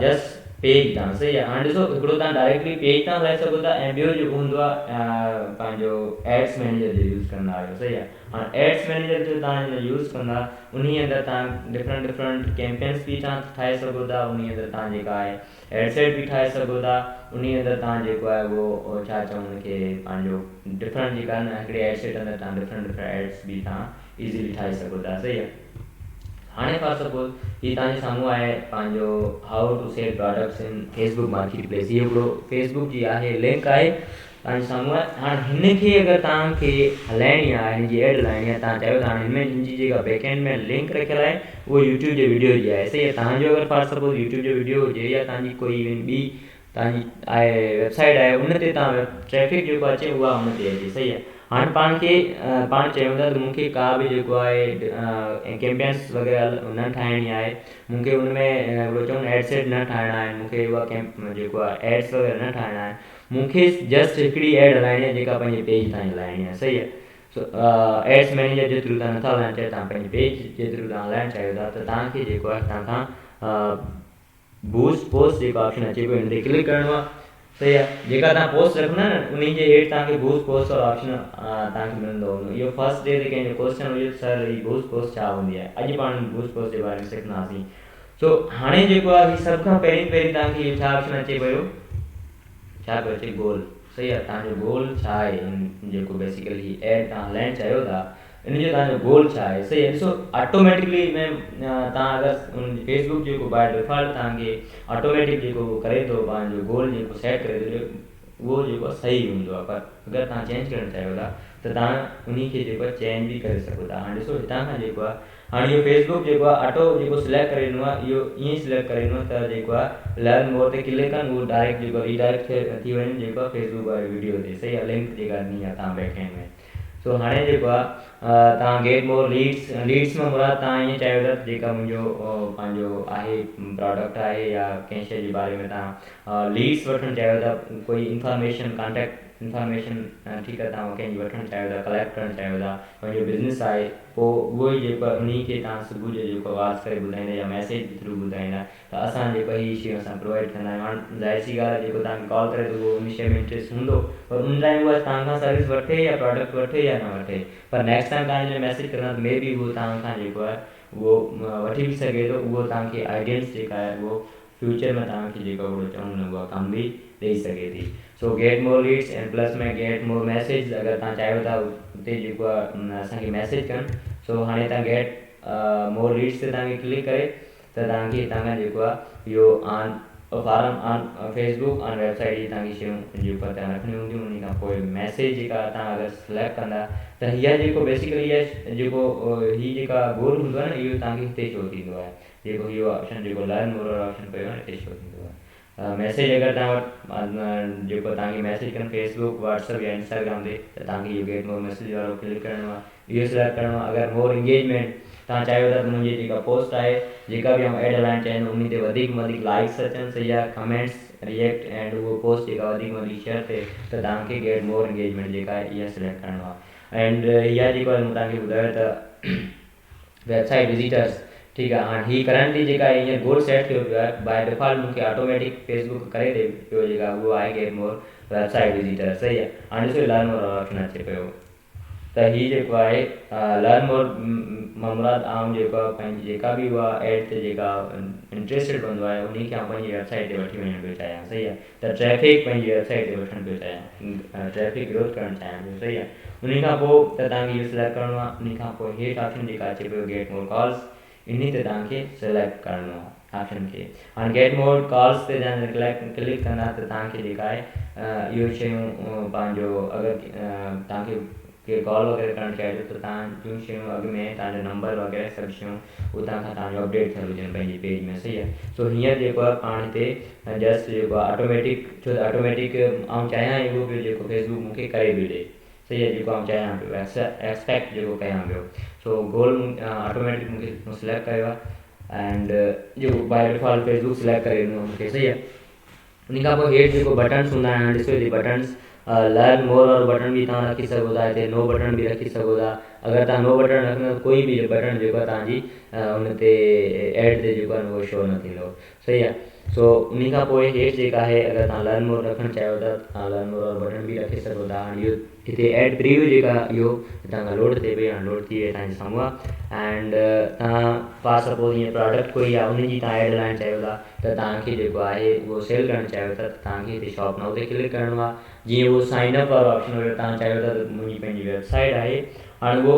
जस्ट पेज तां सही आहे। हाणे ॾिसो हिकिड़ो तव्हां डायरेक्टली पेज तां हलाए सघो था ऐं ॿियो जेको हूंदो आहे पंहिंजो एड्स मैनेजर जो यूज़ कंदा आहियो सही आहे। हाणे एड्स मैनेजर जो तव्हां हिन यूज़ कंदा उन अंदरि तव्हां डिफरेंट कैंपेन्स बि तव्हां ठाहे सघो था, उन अंदरि तव्हां जेका आहे एड सेट बि ठाहे सघो था, उन अंदरि तव्हां जेको आहे उहो छा चऊं हुनखे पंहिंजो डिफरेंट जेका आहे न हिकिड़े एड सेट अंदरि तव्हां डिफरेंट एड्स बि तव्हां ईज़िली ठाहे सघो था सही आहे। हाणे फॉर सपोज ही तव्हांजे साम्हूं आहे पंहिंजो how to sell products in Facebook market place, इहो हिकिड़ो फेसबुक जी आहे लिंक आहे तव्हांजे साम्हूं आहे। हाणे हिनखे अगरि तव्हांखे हलाइणी आहे, हिनजी एड हलाइणी आहे, तव्हां चाहियो था हाणे हिनमें हिनजी जेका बैकएंड में लिंक रखियल आहे उहो यूट्यूब जे वीडियो जी आहे सही आहे। तव्हांजो अगरि फॉर सपोज यूट्यूब जो वीडियो हुजे या तव्हांजी कोई ॿी तव्हांजी आहे वेबसाइट आहे उन ते तव्हां ट्रैफिक जेको अचे उहा उन ते अचे सही आहे। हाणे पाण चयूं था त मूंखे का बि जेको आहे कैंपेन्स वग़ैरह न ठाहिणी आहे, मूंखे हुन में चऊं एड सेट न ठाहिणा आहिनि, मूंखे उहा जेको आहे एड्स वग़ैरह न ठाहिणा आहिनि, मूंखे जस्ट हिकिड़ी एड हलाइणी आहे जेका पंहिंजे पेज ताईं हलाइणी आहे सही आहे। सो एड्स मैनेजर जे थ्रू तव्हां नथा हलाइणु चाहियो, तव्हां पंहिंजे पेज जे थ्रू तव्हां हलाइणु चाहियो था त तव्हांखे जेको आहे तव्हां बूस्ट पोस्ट जेको ऑप्शन अचे पियो हिन ते क्लिक करिणो आहे सही आहे। जेका तव्हां पोस्ट रखंदा न उन जे हेठि तव्हांखे बूस्ट पोस्ट वारो ऑप्शन तव्हांखे मिलंदो। इहो फस्ट डे ते कंहिंजो क्वेश्चन हुयो सर हीअ बूस्ट पोस्ट छा हूंदी आहे, अॼु पाण बूस्ट पोस्ट जे बारे में सिखंदासीं। सो हाणे जेको आहे हीअ सभ खां पहिरीं तव्हांखे इहो छा ऑप्शन अचे पियो, छा पियो अचे गोल सही आहे। तव्हांजो गोल छा आहे जेको बेसिकली एड तव्हां हलाइणु चाहियो था इन जो तव्हांजो गोल छा आहे सही आहे। ॾिसो ऑटोमेटिकली में तव्हां अगरि फेसबुक जेको बाय डिफॉल्ट तव्हांखे ऑटोमेटिक जेको करे थो पंहिंजो गोल जेको सेट करे थो उहो जेको सही हूंदो आहे, पर अगरि तव्हां चेंज करणु चाहियो था त तव्हां उन खे जेको आहे चेंज बि करे सघो था। हाणे ॾिसो हितां खां जेको आहे हाणे इहो फेसबुक जेको आहे ऑटो जेको सिलेक्ट करे ॾिनो आहे इहो ईअं सिलेक्ट करे ॾिनो त जेको आहे लर्न मोर ते क्लिक कनि उहो डायरेक्ट जेको रीडायरेक्ट थी वञे जेको आहे फेसबुक वारी वीडियो ते सही आहे, लिंक जेका ॾिनी आहे तव्हां बैकएंड में। सो हाणे जेको आहे तव्हां गेट मोर लीड्स में मुराद तव्हां ईअं चाहियो था जेका मुंहिंजो पंहिंजो आहे प्रोडक्ट आहे या कंहिं शइ जे बारे में तव्हां लीड्स वठणु चाहियो था, कोई इंफॉर्मेशन कॉन्टेक्ट इंफॉर्मेशन ठीकु आहे तव्हां कंहिंजी वठणु चाहियो था, कलेक्ट करणु चाहियो था, पंहिंजो बिज़नेस आहे पोइ उहो ई जेको आहे उन खे तव्हां सुबुह जो जेको आवाज़ करे ॿुधाईंदा या मैसेज जे थ्रू ॿुधाईंदा त असां जेको हीअ शयूं असां प्रोवाइड कंदा आहियूं। हाणे ज़ाहिर सी ॻाल्हि आहे जेको तव्हांखे कॉल करे त उहो उन शइ में इंट्रस्ट हूंदो, पर उन टाइम उहा तव्हां सर्विस वठे या प्रोडक्ट वठे या न वठे, पर नेक्स्ट टाइम तव्हां हिन मैसेज कंदा त मे बी उहो तव्हां खां जेको आहे उहो वठी बि सघे थो, उहो तव्हांखे आइडियंस जेका आहे उहो फ्यूचर में तव्हांखे जेको हिकिड़ो चवणो उहा कम बि ॾेई सघे थी। सो get more Leeds and plus में गेट मोर मैसेज अगरि तव्हां चाहियो था उते जेको आहे असांखे मैसेज कनि। सो हाणे तव्हां गेट मोर लीड्स ते तव्हांखे क्लिक करे त तव्हांखे हितां खां जेको आहे इहो on farm on Facebook on website जी तव्हांखे शयूं जेको तव्हां रखणियूं हूंदियूं, उन खां पोइ मैसेज जेका तव्हां अगरि सिलेक्ट कंदा त हीअ जेको बेसिकली इहा जेको हीअ जेका गोल हूंदो आहे न इहो तव्हांखे हिते शो थींदो आहे, जेको इहो ऑप्शन जेको लर्न मोर वारो ऑप्शन पियो आहे हिते शो थींदो आहे। मैसेज अगरि तव्हां वटि जेको तव्हांखे मैसेज कनि फेसबुक व्हाट्सअप या इंस्टाग्राम ते त तव्हांखे इहो गेट मोर मैसेज वारो क्लिक करिणो आहे, इहो सिलेक्ट करिणो आहे। अगरि मोर इंगेजमेंट तव्हां चाहियो था त मुंहिंजी जेका पोस्ट आहे जेका बि आउं एड हलाइणु चाहियां उन ते वधीक में वधीक लाइक्स अचनि सही आहे, कमेंट्स रिएक्ट एंड उहो पोस्ट जेका वधीक में वधीक शेयर थिए त तव्हांखे गेट मोर इंगेजमेंट जेका आहे इहा सिलेक्ट करिणो आहे। एंड इहा जेको आहे मूं तव्हांखे ॿुधायो त वेबसाइट विज़िटर्स ठीकु आहे। हाणे हीअ करंटली जेका हीअं गोल सेट थियो पियो आहे बाय डिफॉल्ट मूंखे ऑटोमेटिक फेसबुक करे ॾे पियो जेका उहो आहे गेट मोर वेबसाइट विज़िटर सही आहे। हाणे ॾिसो लर्न मोर ऑप्शन अचे पियो त हीअ जेको आहे लर्न मोर मुराद आउं जेको आहे पंहिंजी जेका बि उहा एड ते जेका इंट्रस्टेड हूंदो आहे उन खे आउं पंहिंजी वेबसाइट ते वठी वञणु पियो चाहियां सही आहे, त ट्रैफिक पंहिंजी वेबसाइट ते वठणु पियो चाहियां, ट्रैफिक ग्रोथ करणु चाहियां पियो सही आहे। उन खां पोइ त तव्हांखे इहो सिलेक्ट करिणो आहे, उन खां पोइ हेठि ऑप्शन जेका अचे पियो गेट मोर कॉल्स इन ते तव्हांखे सिलेक्ट करिणो आहे ऑप्शन खे। हाणे गेट मोर कॉल्स ते तव्हां क्लिक कंदा त तव्हांखे जेका आहे इहो शयूं पंहिंजो अगरि तव्हांखे केरु कॉल वग़ैरह करणु चाहे थो त तव्हां जूं शयूं अॻु में तव्हांजो नंबर वग़ैरह सभु शयूं उतां खां तव्हांजो अपडेट थियल हुजनि पंहिंजे पेज में सही आहे। सो हींअर जेको आहे पाण हिते जस्ट जेको आहे ऑटोमेटिक छो त ऑटोमेटिक आउं चाहियां ई उहो पियो जेको फेसबुक मूंखे करे बि ॾे सही आहे, जेको आउं चाहियां पियो एक्सपेक्ट जेको कयां पियो। सो गोल ऑटोमेटिक मूंखे सिलेक्ट कयो आहे एंड जेको बाय डिफॉल्ट फेसबुक सिलेक्ट करे ॾिनो मूंखे सही आहे। उन खां पोइ हेठि जेको बटन्स हूंदा आहिनि ॾिसो हिते बटन्स लर्न मोर वारो बटन बि तव्हां रखी सघो था, हिते नो बटन बि रखी सघो था। अगरि तव्हां नो बटन रखंदव कोई बि बटन जेको आहे तव्हांजी हुन ते एड ते जेको आहे उहो शो न थींदो सही आहे। सो उन खां पोइ हेठि जेका आहे अगरि तव्हां लर्न मोर रखणु चाहियो था तव्हां लर्न मोर वारो बटन बि रखे सघो था। हाणे इहो हिते एड प्रीव्यू जेका इहो हितां खां लोड थिए पई, हाणे लोड थी वई तव्हांजे साम्हूं आहे। एंड तव्हां फॉर सपोज हीअं प्रोडक्ट कोई आहे उनजी तव्हां एड हलाइणु चाहियो था त तव्हांखे जेको आहे उहो सेल करणु चाहियो था त तव्हांखे हिते शॉप नाउ ते क्लिक करिणो आहे। जीअं उहो साइन अप वारो ऑप्शन हुयो तव्हां चाहियो था त मुंहिंजी पंहिंजी वेबसाइट आहे, हाणे उहो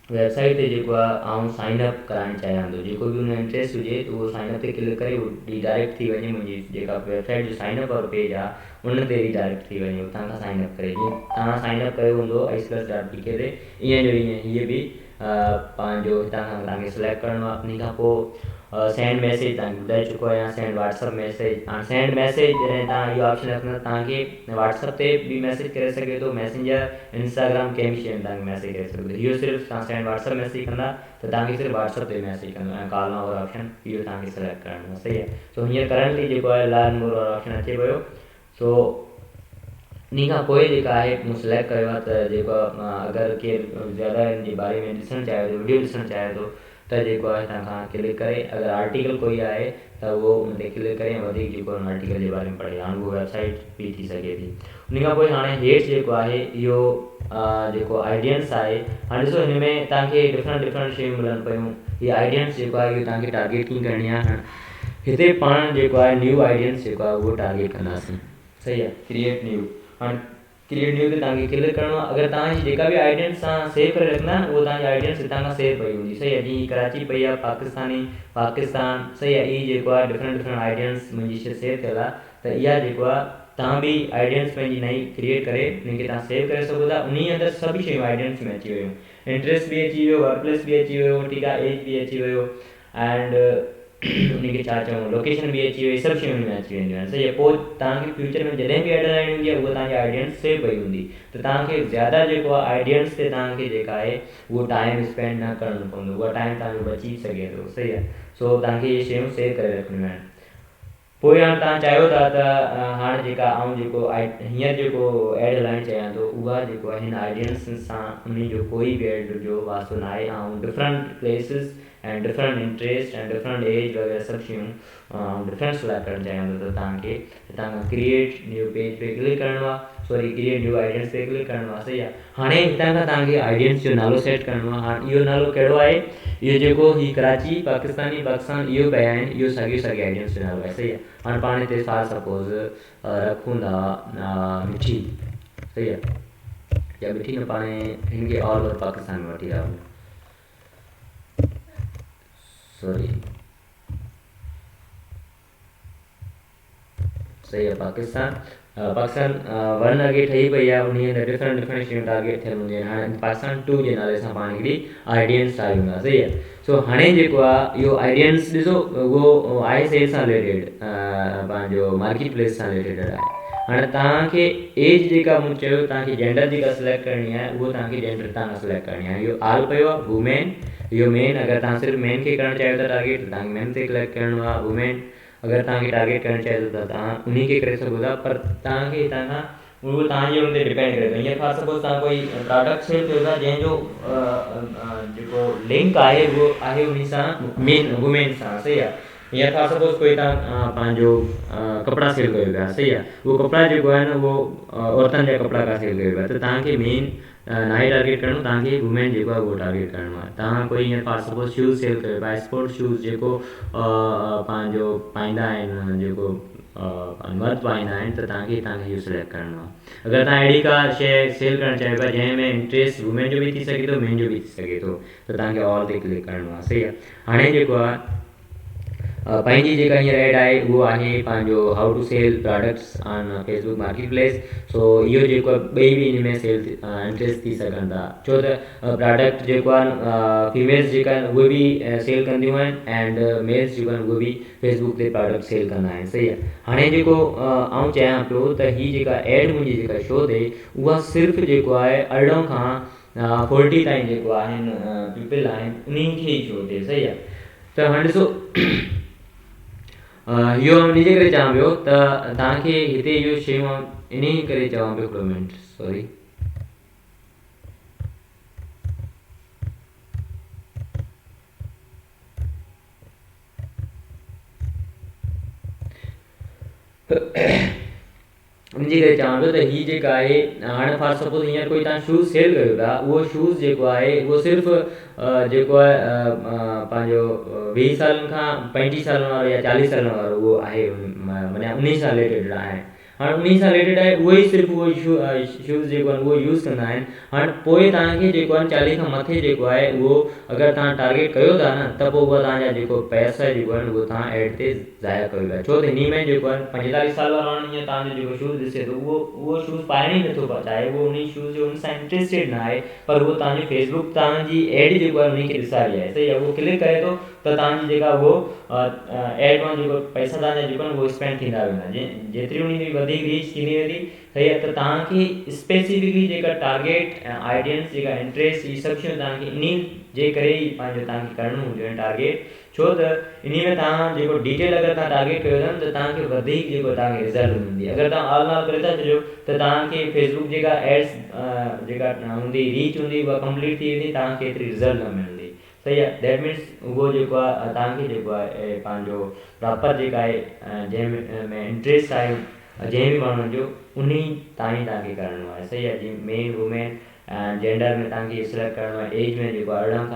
वेबसाइट ते जेको आहे आउं साइन अप कराइणु चाहियां थो, जेको बि हुन इंट्रस्ट हुजे त उहो साइन अप ते क्लिक करे उहो रिडायरेक्ट थी वञे मुंहिंजी जेका वेबसाइट जो साइन अप वारो पेज आहे उन ते रिडायरेक्ट थी वञे उतां खां साइन अप करे। जीअं तव्हां साइन अप कयो हूंदो ice+.pk ते ईअं जो ईअं हीअ बि पंहिंजो हितां खां तव्हांखे सिलेक्ट करिणो आहे। उन खां पोइ सेंड मैसेज तव्हांखे ॿुधाए चुको आहियां, सेंड व्हाट्सअप मैसेज। हाणे सेंड मैसेज जॾहिं तव्हां इहो ऑप्शन रखंदा तव्हांखे व्हाट्सअप ते बि मैसेज करे सघे थो, मैसेंजर इंस्टाग्राम कंहिं बि शइ में तव्हांखे मैसेज करे सघो था। इहो सिर्फ़ु तव्हां सेंड व्हाट्सअप मैसेज कंदा त तव्हांखे सिर्फ़ु व्हाट्सअप ते मैसेज कंदो ऐं कॉल नाउ वारो ऑप्शन इहो तव्हांखे सिलेक्ट करिणो आहे, सही आहे। सो हींअर करंटली जेको आहे लर्न मोर वारो ऑप्शन अचे पियो। सो इन खां पोइ जेका आहे मूं सिलेक्ट कयो आहे त जेको अगरि केरु ज़्यादा हिन जे बारे में ॾिसणु चाहे थो, वीडियो ॾिसणु चाहे थो त जेको आहे हितां खां क्लिक करे अगरि आर्टिकल कोई आहे त उहो उन ते क्लिक करे ऐं वधीक जेको आहे आर्टिकल जे बारे में पढ़े, हाणे उहो वेबसाइट बि थी सघे थी। उन खां पोइ हाणे हेठि जेको आहे इहो जेको आइडियंस आहे, हाणे ॾिसो हिन में तव्हांखे डिफरेंट शयूं मिलनि पियूं। हीअ आइडियंस जेको आहे इहो तव्हांखे टारगेट कीअं करणी आहे, हिते पाण जेको आहे न्यू आइडियंस जेको आहे उहो टारगेट कंदासीं, सही आहे। क्रिएट न्यू, हाणे क्रिएट न्यू ते तव्हांखे क्लिक करिणो आहे। अगरि तव्हांजी जेका बि आइडियंस तव्हां सेव करे रखंदा आहिनि उहो तव्हांजी आइडियंस हितां खां सेव पई हूंदी, सही आहे। जीअं कराची पई आहे, पाकिस्तान, सही आहे। इहे जेको आहे डिफरेंट आइडियंस मुंहिंजी शइ सेव थियल आहे त इहा जेको आहे तव्हां बि आइडियंस पंहिंजी नई क्रिएट करे उनखे तव्हां सेव करे सघो था। उन अंदरि सभु शयूं आइडियंस में अची वियूं, इंट्रस्ट बि अची वियो, वर्कप्लेस बि अची वियो, ठीकु आहे, एज बि अची वियो एंड उनखे छा चऊं लोकेशन बि अची वई, सभु शयूं में अची वेंदियूं आहिनि, सही आहे। पोइ तव्हांखे फ्यूचर में जॾहिं बि एड हलाइणी हूंदी आहे उहा तव्हांजी आइडियंस सेव पई हूंदी त तव्हांखे ज़्यादा जेको आहे आइडियंस ते तव्हांखे जेका आहे उहो टाइम स्पेंड न करिणो पवंदो, उहा टाइम तव्हांजो बची सघे थो, सही आहे। सो तव्हांखे इहे शयूं सेव करे रखणियूं आहिनि। पोइ हाणे तव्हां चाहियो था त हाणे जेका आउं जेको हींअर जेको एड हलाइणु चाहियां थो उहा जेको आहे हिन आइडियंस सां उन जो कोई बि एड जो वास्तो न आहे। ऐं different places and different interest and different age वग़ैरह सभु शयूं डिफरेंट सिलेक्ट करणु चाहियां थो त तव्हांखे हितां खां क्रिएट न्यू पेज पे क्लिक करिणो आहे, सॉरी क्रिएट न्यू आइडियंस ते क्लिक करिणो आहे, सही आहे। हाणे हितां खां तव्हांखे आइडियंस जो नालो सेट करिणो आहे। हाणे इहो नालो कहिड़ो आहे, इहो जेको ही कराची पाकिस्तान इहो पिया आहिनि, इहो साॻियो आइडियंस जो नालो आहे, सही आहे। हाणे पाण हिते फॉर सपोज़ रखूं था मिठी, सही आहे, या मिठी न पाण हिन खे ऑल ओवर पाकिस्तान में वठी रहूं, सॉरी, सही आहे। पाकिस्तान वन अॻे ठही पई आहे, उन अंदरि डिफरेंट शयूं टारगेट थियल हूंदियूं आहिनि। हाणे पाकिस्तान 2 जे नाले सां पाण हिकिड़ी आइडियंस ठाही हूंदा, सही आहे। सो हाणे जेको आहे इहो आइडियंस ॾिसो उहो आहे सेल सां रिलेटेड, पंहिंजो मार्केट प्लेस सां रिलेटेड आहे। हाणे तव्हांखे एज जेका मूं चयो तव्हांखे जेंडर जेका सिलेक्ट करणी आहे उहो तव्हांखे जेंडर तव्हां सिलेक्ट करणी आहे। इहो आल पियो आहे वुमेन, इहो मेन, अगरि तव्हां सिर्फ़ु मेन खे करणु चाहियो था टारगेट त तव्हांखे मेन ते क्लिक करिणो आहे। वुमेन अगरि तव्हांखे टारगेट करणु चाहियो त तव्हां उन खे करे सघो था, पर तव्हांखे हितां खां उहो तव्हांजे हुन ते डिपेंड करे थो। हीअं ख़ासि सपोज़ तव्हां कोई प्रोडक्ट सेल कयो था जंहिंजो जेको लिंक आहे उहो आहे उन सां वुमेन सां, सही आहे। हीअं ख़ासि सपोज़ कोई तव्हां पंहिंजो कपिड़ा सेल कयो पिया, सही आहे, उहो कपिड़ा जेको आहे न उहो औरतुनि जा कपिड़ा का सेल कयो पिया त तव्हांखे मेन नाहे टारगेट करिणो, तव्हांखे वुमेन जेको आहे उहो टारगेट करिणो आहे। तव्हां कोई हीअं ख़ासि सपोज़ शूज़ सेल कयो पिया, स्पोर्ट शूज़ जेको पंहिंजो पाईंदा आहिनि, जेको मर्द पाईंदा आहिनि त तव्हांखे इहो सिलेक्ट करिणो आहे। अगरि तव्हां अहिड़ी का शइ सेल करणु चाहियो पिया जंहिंमें इंट्रस्ट वुमेन जो बि थी सघे थो, मेन जो बि थी सघे थो त तव्हांखे ऑल ते क्लिक करिणो आहे, सही आहे। हाणे जेको आहे पंहिंजी जेका हींअर एड आहे उहो आहे पंहिंजो how to sell products on Facebook market place. So इहो जेको आहे ॿई बि हिन में सेल इंट्रस्ट थी सघनि था, छो त प्रोडक्ट जेको आहे फीमेल्स जेका आहिनि उहे बि सेल कंदियूं आहिनि एंड मेल्स जेको आहिनि उहे बि फेसबुक ते प्रोडक्ट सेल कंदा आहिनि, सही आहे। हाणे जेको आउं चाहियां पियो त हीअ जेका एड मुंहिंजी जेका शो थिए उहा सिर्फ़ु जेको आहे 18 खां 40 ताईं जेको आहिनि पीपल आहिनि उन्हनि खे ई शो थिए, सही आहे। त हाणे ॾिसो इहो इन जे करे चवां पियो त तव्हांखे हिते इहो शयूं इन ई करे चवां पियो, हिकिड़ो मिनट, सॉरी, उनजे करे चवां पियो त हीअ जेका आहे हाणे फॉर सपोज़ हींअर कोई तव्हां शूज़ सेल कयो था, उहो शूज़ जेको आहे उहो सिर्फ़ु जेको आहे पंहिंजो 20 सालनि खां 35 सालनि वारो या 40 सालनि वारो उहो आहे, माना उन सां रिलेटेड आहे। हाणे उन सां रिलेटेड आहे, उहो ई सिर्फ़ु उहो शूज़ जेको आहिनि उहो यूज़ कंदा आहिनि। हाणे पोइ तव्हांखे जेको आहे 40 खां मथे जेको आहे उहो अगरि तव्हां टारगेट कयो था न, त पोइ उहा तव्हांजा जेको पैसा जेको आहिनि उहो तव्हां एड ते ज़ाया कयो था। छो त इन में जेको आहे 45 साल वारो माण्हू हीअं तव्हांजो जेको शूज़ ॾिसे थो उहो शूज़ पाइण ई नथो चाहे, उहो उन शूज़ जो उन सां इंट्रस्टेड न आहे, पर उहो तव्हांजो फेसबुक तव्हांजी एड जेको आहे उनखे ॾिसारी आहे, सही आहे। उहो क्लिक करे थो त तव्हांजी जेका उहो एड मां जेको पैसा तव्हांजा जेको आहिनि उहो स्पेंड थींदा वेंदा, जेतिरी उन जी वधीक रीच थींदी वेंदी, सही आहे। त तव्हांखे स्पेसिफिकली जेका टारगेट आइडियंस जेका इंट्रस्ट इहे सभु शयूं तव्हांखे इन जे करे ई पंहिंजो तव्हांखे करिणो हुजे टारगेट। छो त इन में तव्हां जेको डिटेल अगरि तव्हां टारगेट कयो था न, त तव्हांखे वधीक जेको तव्हांखे रिज़ल्ट मिलंदी। अगरि तव्हां ऑल करे था छॾियो त तव्हांखे फेसबुक जेका एड्स जेका हूंदी रीच हूंदी उहा कंप्लीट थी वेंदी, तव्हांखे एतिरी रिज़ल्ट न मिलंदी, सही आहे। दैट मीन्स उहो जेको आहे तव्हांखे जेको आहे पंहिंजो प्रॉपर जेका आहे जंहिंमें इंट्रस्ट आहे जंहिं बि माण्हुनि जो उन ताईं तव्हांखे करिणो आहे, सही आहे। जीअं मेन वुमेन जेंडर में तव्हांखे सिलेक्ट करिणो आहे, एज में जेको आहे 18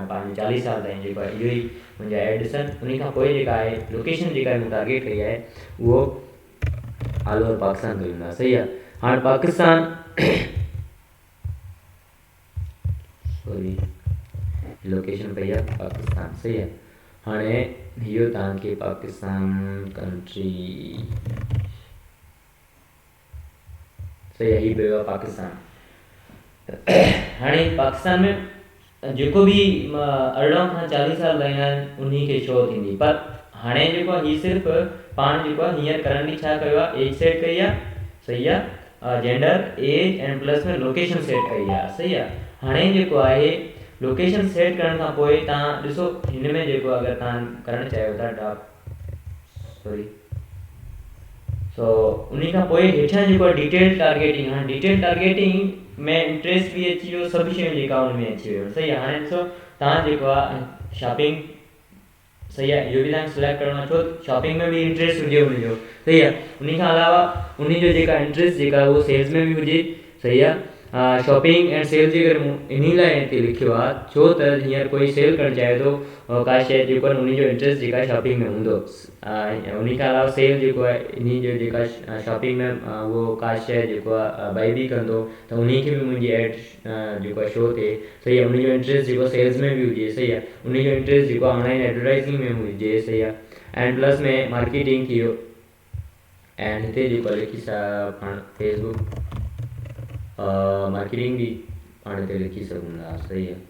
खां 40 साल ताईं जेको आहे इहो ई मुंहिंजा एड ॾिसनि। उन खां पोइ जेका आहे लोकेशन जेका मूं टारगेट कई आहे उहो ऑल ओवर पाकिस्तान कयूं था, सही आहे। हाणे पाकिस्तान सॉरी लोकेशन पई आहे पाकिस्तान, सही आहे। हाणे इहो तव्हांखे पाकिस्तान कंट्री, सही आहे, हीउ पियो आहे पाकिस्तान। हाणे पाकिस्तान में जेको बि 18 खां 40 साल ताईं आहिनि उन खे शो थींदी, पर हाणे जेको आहे हीअ सिर्फ़ु पाण जेको आहे हींअर करंटली छा कयो आहे, एज सेट कई आहे, सही आहे, जेंडर एज एंड प्लस में लोकेशन सेट कई आहे, सही आहे। हाणे जेको आहे लोकेशन सेट करण खां पोइ तव्हां ॾिसो हिन में जेको अगरि तव्हां करणु चाहियो था सॉरी सो उन खां पोइ हेठां जेको आहे डिटेल टारगेटिंग, हाणे डिटेल टारगेटिंग में इंट्रस्ट बि अची वियो, सभु शयूं जेका उन में अची वियो, सही आहे। हाणे ॾिसो तव्हां जेको आहे शॉपिंग, सही आहे, इहो बि तव्हांखे सिलेक्ट करिणो आहे, छो शॉपिंग में बि इंट्रस्ट हुजे उनजो, सही आहे। उन खां अलावा उनजो जेका इंट्रस्ट जेका उहो सेल्स में बि हुजे, सही आहे। शॉपिंग एंड सेल जे करे मूं इन लाइ हिते लिखियो आहे, छो त हींअर कोई सेल करणु चाहे थो का शइ जेको आहे उनजो इंट्रस्ट जेका आहे शॉपिंग में हूंदो। उन खां अलावा सेल जेको आहे इन जो जेका शॉपिंग में उहो का शइ जेको आहे बाई बि कंदो त उनखे बि मुंहिंजी एड जेको आहे शो थिए, सही आहे। उनजो इंट्रस्ट जेको सेल्स में बि हुजे, सही आहे। उनजो इंट्रस्ट जेको ऑनलाइन एडवर्टाइज़िंग में हुजे, सही आहे, एंड प्लस में मार्केटिंग थी वियो। एंड हिते जेको लिखी पाण फेसबुक मार्केटिंग बि पाण हिते लिखी सघूं था, सही आहे।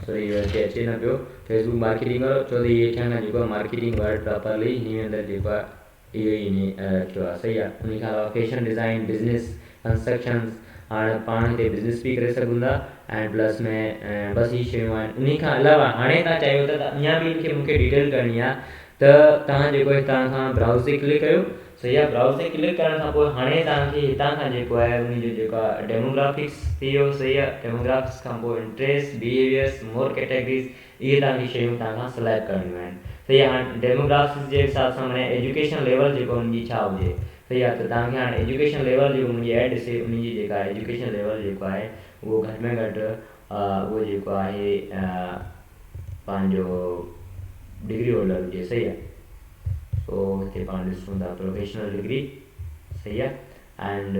सॉरी हिते अचे न पियो फेसबुक मार्केटिंग वारो, छो त इहे हेठां खां जेको आहे मार्केटिंग वर्ड प्रॉपरली हिन में अंदरि जेको आहे इहो ई इन रखियो आहे, सही आहे। उन खां अलावा फैशन डिज़ाइन, बिज़नेस, कंस्ट्रक्शन्स, हाणे पाण हिते बिज़नेस बि करे सघूं था, एंड प्लस में बस ही शयूं आहिनि। उन खां अलावा हाणे तव्हां चाहियो था त अञा बि इनखे मूंखे डिटेल करणी आहे, त तव्हां जेको हितां खां ब्राउज़ ते क्लिक कयो, सही आहे। ब्राउज़ ते क्लिक करण खां पोइ हाणे तव्हांखे हितां खां जेको आहे उनजो जेको आहे डेमोग्राफिक्स थी वियो, सही आहे। डेमोग्राफिक्स खां पोइ इंट्रस्ट, बिहेवियर्स, मोर कैटेगरीज़, इहे तव्हांजी शयूं तव्हां खां सिलेक्ट करणियूं आहिनि, सही आहे। हाणे डेमोग्राफिक्स जे हिसाब सां माने एजुकेशन लेवल जेको उनजी छा हुजे, सही आहे। त तव्हांखे हाणे एजुकेशन लेवल जेको मुंहिंजी एड ॾिसे उनजी जेका एजुकेशन लेवल जेको आहे उहो घटि में घटि उहो जेको आहे पंहिंजो डिग्री होल्डर हुजे, सही आहे। सो हिते पाण ॾिसूं था प्रोफेशनल डिग्री, सही आहे। एंड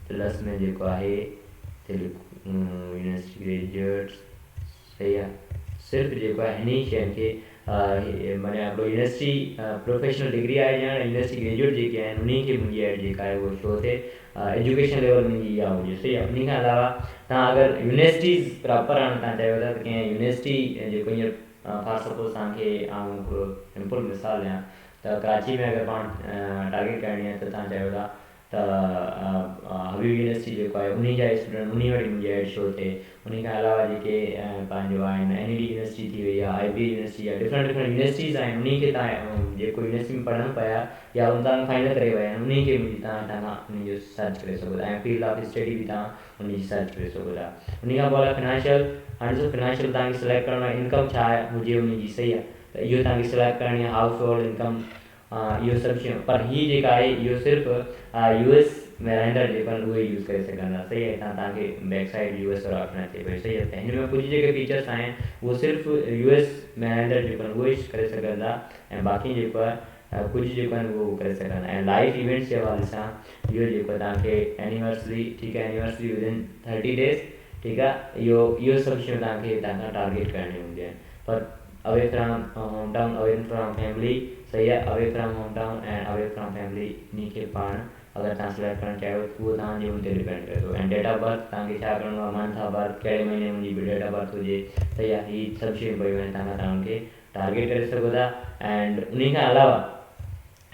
प्लस में जेको आहे हिते यूनिवर्सिटी ग्रेजुएट्स, सही आहे। सिर्फ़ु जेको आहे हिन शयुनि खे माने हिकिड़ो यूनिवर्सिटी प्रोफेशनल डिग्री आहे या यूनिवर्सिटी ग्रेजुएट जेके आहिनि उन्हनि खे मुंहिंजी एड जेका आहे उहो शो थिए, एजुकेशन लेवल मुंहिंजी इहा हुजे, सही आहे। उन खां अलावा तव्हां अगरि यूनिवर्सिटीज़ प्रॉपर हाणे तव्हां चयो था त कंहिं यूनिवर्सिटी जेको हींअर फॉर सपोज़ तव्हांखे आउं हिकिड़ो सिंपल मिसाल ॾियां त कराची में अगरि पाण टारगेट करणी आहे त तव्हां चयो था त हबीब यूनिवर्सिटी जेको आहे उन जा स्टूडेंट उन वटि मुंहिंजी एड शो थिए। उन खां अलावा जेके पंहिंजो आहिनि NED यूनिवर्सिटी थी वई आहे, IB यूनिवर्सिटी आहे, डिफरेंट डिफरेंट यूनिवर्सिटीज़ आहिनि। उन खे तव्हां जेको यूनिवर्सिटी में पढ़नि पिया या उन तव्हां फाइनल करे विया आहिनि उन खे मुंहिंजी तव्हां उनजो सर्च करे सघो था ऐं फील्ड ऑफ स्टडी बि तव्हां उनजी सर्च करे सघो था। उन खां पोइ फिनांशियल, हाणे ॾिसो फिनांशियल तव्हांखे सिलेक्ट करणो आहे, इनकम छा आहे हुजे उनजी, सही आहे, त इहो तव्हांखे सिलेक्ट करणी आहे, हाउस होल्ड इनकम, इहो सभु शयूं। पर हीअ जेका आहे इहो सिर्फ़ु US में रहंदड़ जेको आहिनि उहे यूज़ करे सघंदा, सही आहे। तव्हांखे बैक साइड US वारो ऑप्शन अचे पियो, सही आहे। त हिन में कुझु जेके फीचर्स आहिनि उहो सिर्फ़ु US में रहंदड़ जेको आहिनि उहे करे सघंदा ऐं बाक़ी जेको आहे कुझु जेको आहिनि उहो करे सघंदा। ऐं लाइफ इवेंट्स जे हवाले सां इहो जेको तव्हांखे एनिवर्सरी, ठीकु आहे, एनिवर्सरी विदिन 30 डेज़, ठीकु आहे, इहो सभु शयूं तव्हांखे टारगेट करणियूं हूंदियूं आहिनि। पर away from home town, away from family, सही आहे, अवे फ्रॉम होम टाउन ऐं अवे फ्रॉम फैमिली इन खे पाण अगरि तव्हां सिलेक्ट करणु चाहियो उहो तव्हांजे हुन ते डिपेंड करे थो। ऐं डेट ऑफ बर्थ तव्हांखे छा करिणो आहे, मंथ ऑफ बर्थ, कहिड़े महीने मुंहिंजी डेट ऑफ बर्थ हुजे, सही आहे, हीअ सभु शयूं पयूं आहिनि, तव्हां हुनखे टारगेट करे सघो था। एंड उन खां अलावा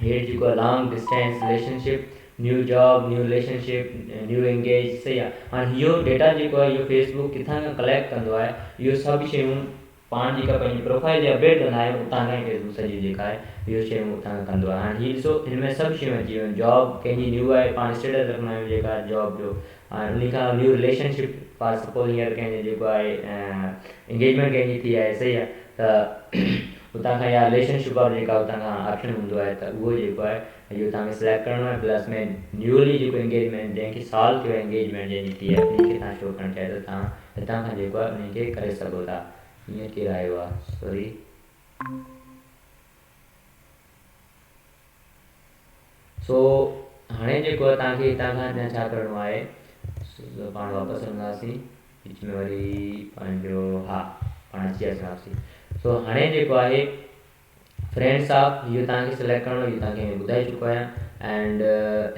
हेठि जेको आहे long distance relationship, new job, new relationship, new engage, सही आहे। हाणे इहो डेटा जेको आहे इहो फेसबुक किथां खां कलेक्ट कंदो आहे, इहो सभु शयूं पाण जेका पंहिंजी प्रोफाइल ते अपडेट कंदा आहियूं उतां खां ई फेसबुक सॼी जेका आहे इहो शयूं उतां खां कंदो आहे। हाणे हीअ ॾिसो हिन में सभु शयूं अची वियूं आहिनि, जॉब कंहिंजी न्यू आहे पाण स्टेटस रखंदा आहियूं जेका जॉब जो, हाणे उन खां न्यू रिलेशनशिप, फॉर सपोज हींअर कंहिंजे जेको आहे इंगेजमेंट कंहिंजी थी आहे, सही आहे, त उतां खां या रिलेशनशिप वारो जेका उतां खां ऑप्शन हूंदो आहे त उहो जेको आहे इहो तव्हांखे सिलेक्ट करिणो आहे। प्लस में न्यूली जेको इंगेजमेंट जंहिंखे साल थियो आहे इंगेजमेंट जंहिंजी थी आहे उनखे तव्हां शो करणु चाहियो त तव्हां हितां खां जेको आहे उनखे करे सघो था। हीअं केरु आयो आहे, सॉरी, सो हाणे जेको आहे तव्हांखे हितां खां अञा छा करिणो आहे, पाण वापसि हलंदासीं विच में वरी पंहिंजो, हा पाण अची वियासीं। सो हाणे जेको आहे फ्रेंड्स ऑफ इहो तव्हांखे सिलेक्ट करिणो, इहो तव्हांखे ॿुधाए चुको आहियां। एंड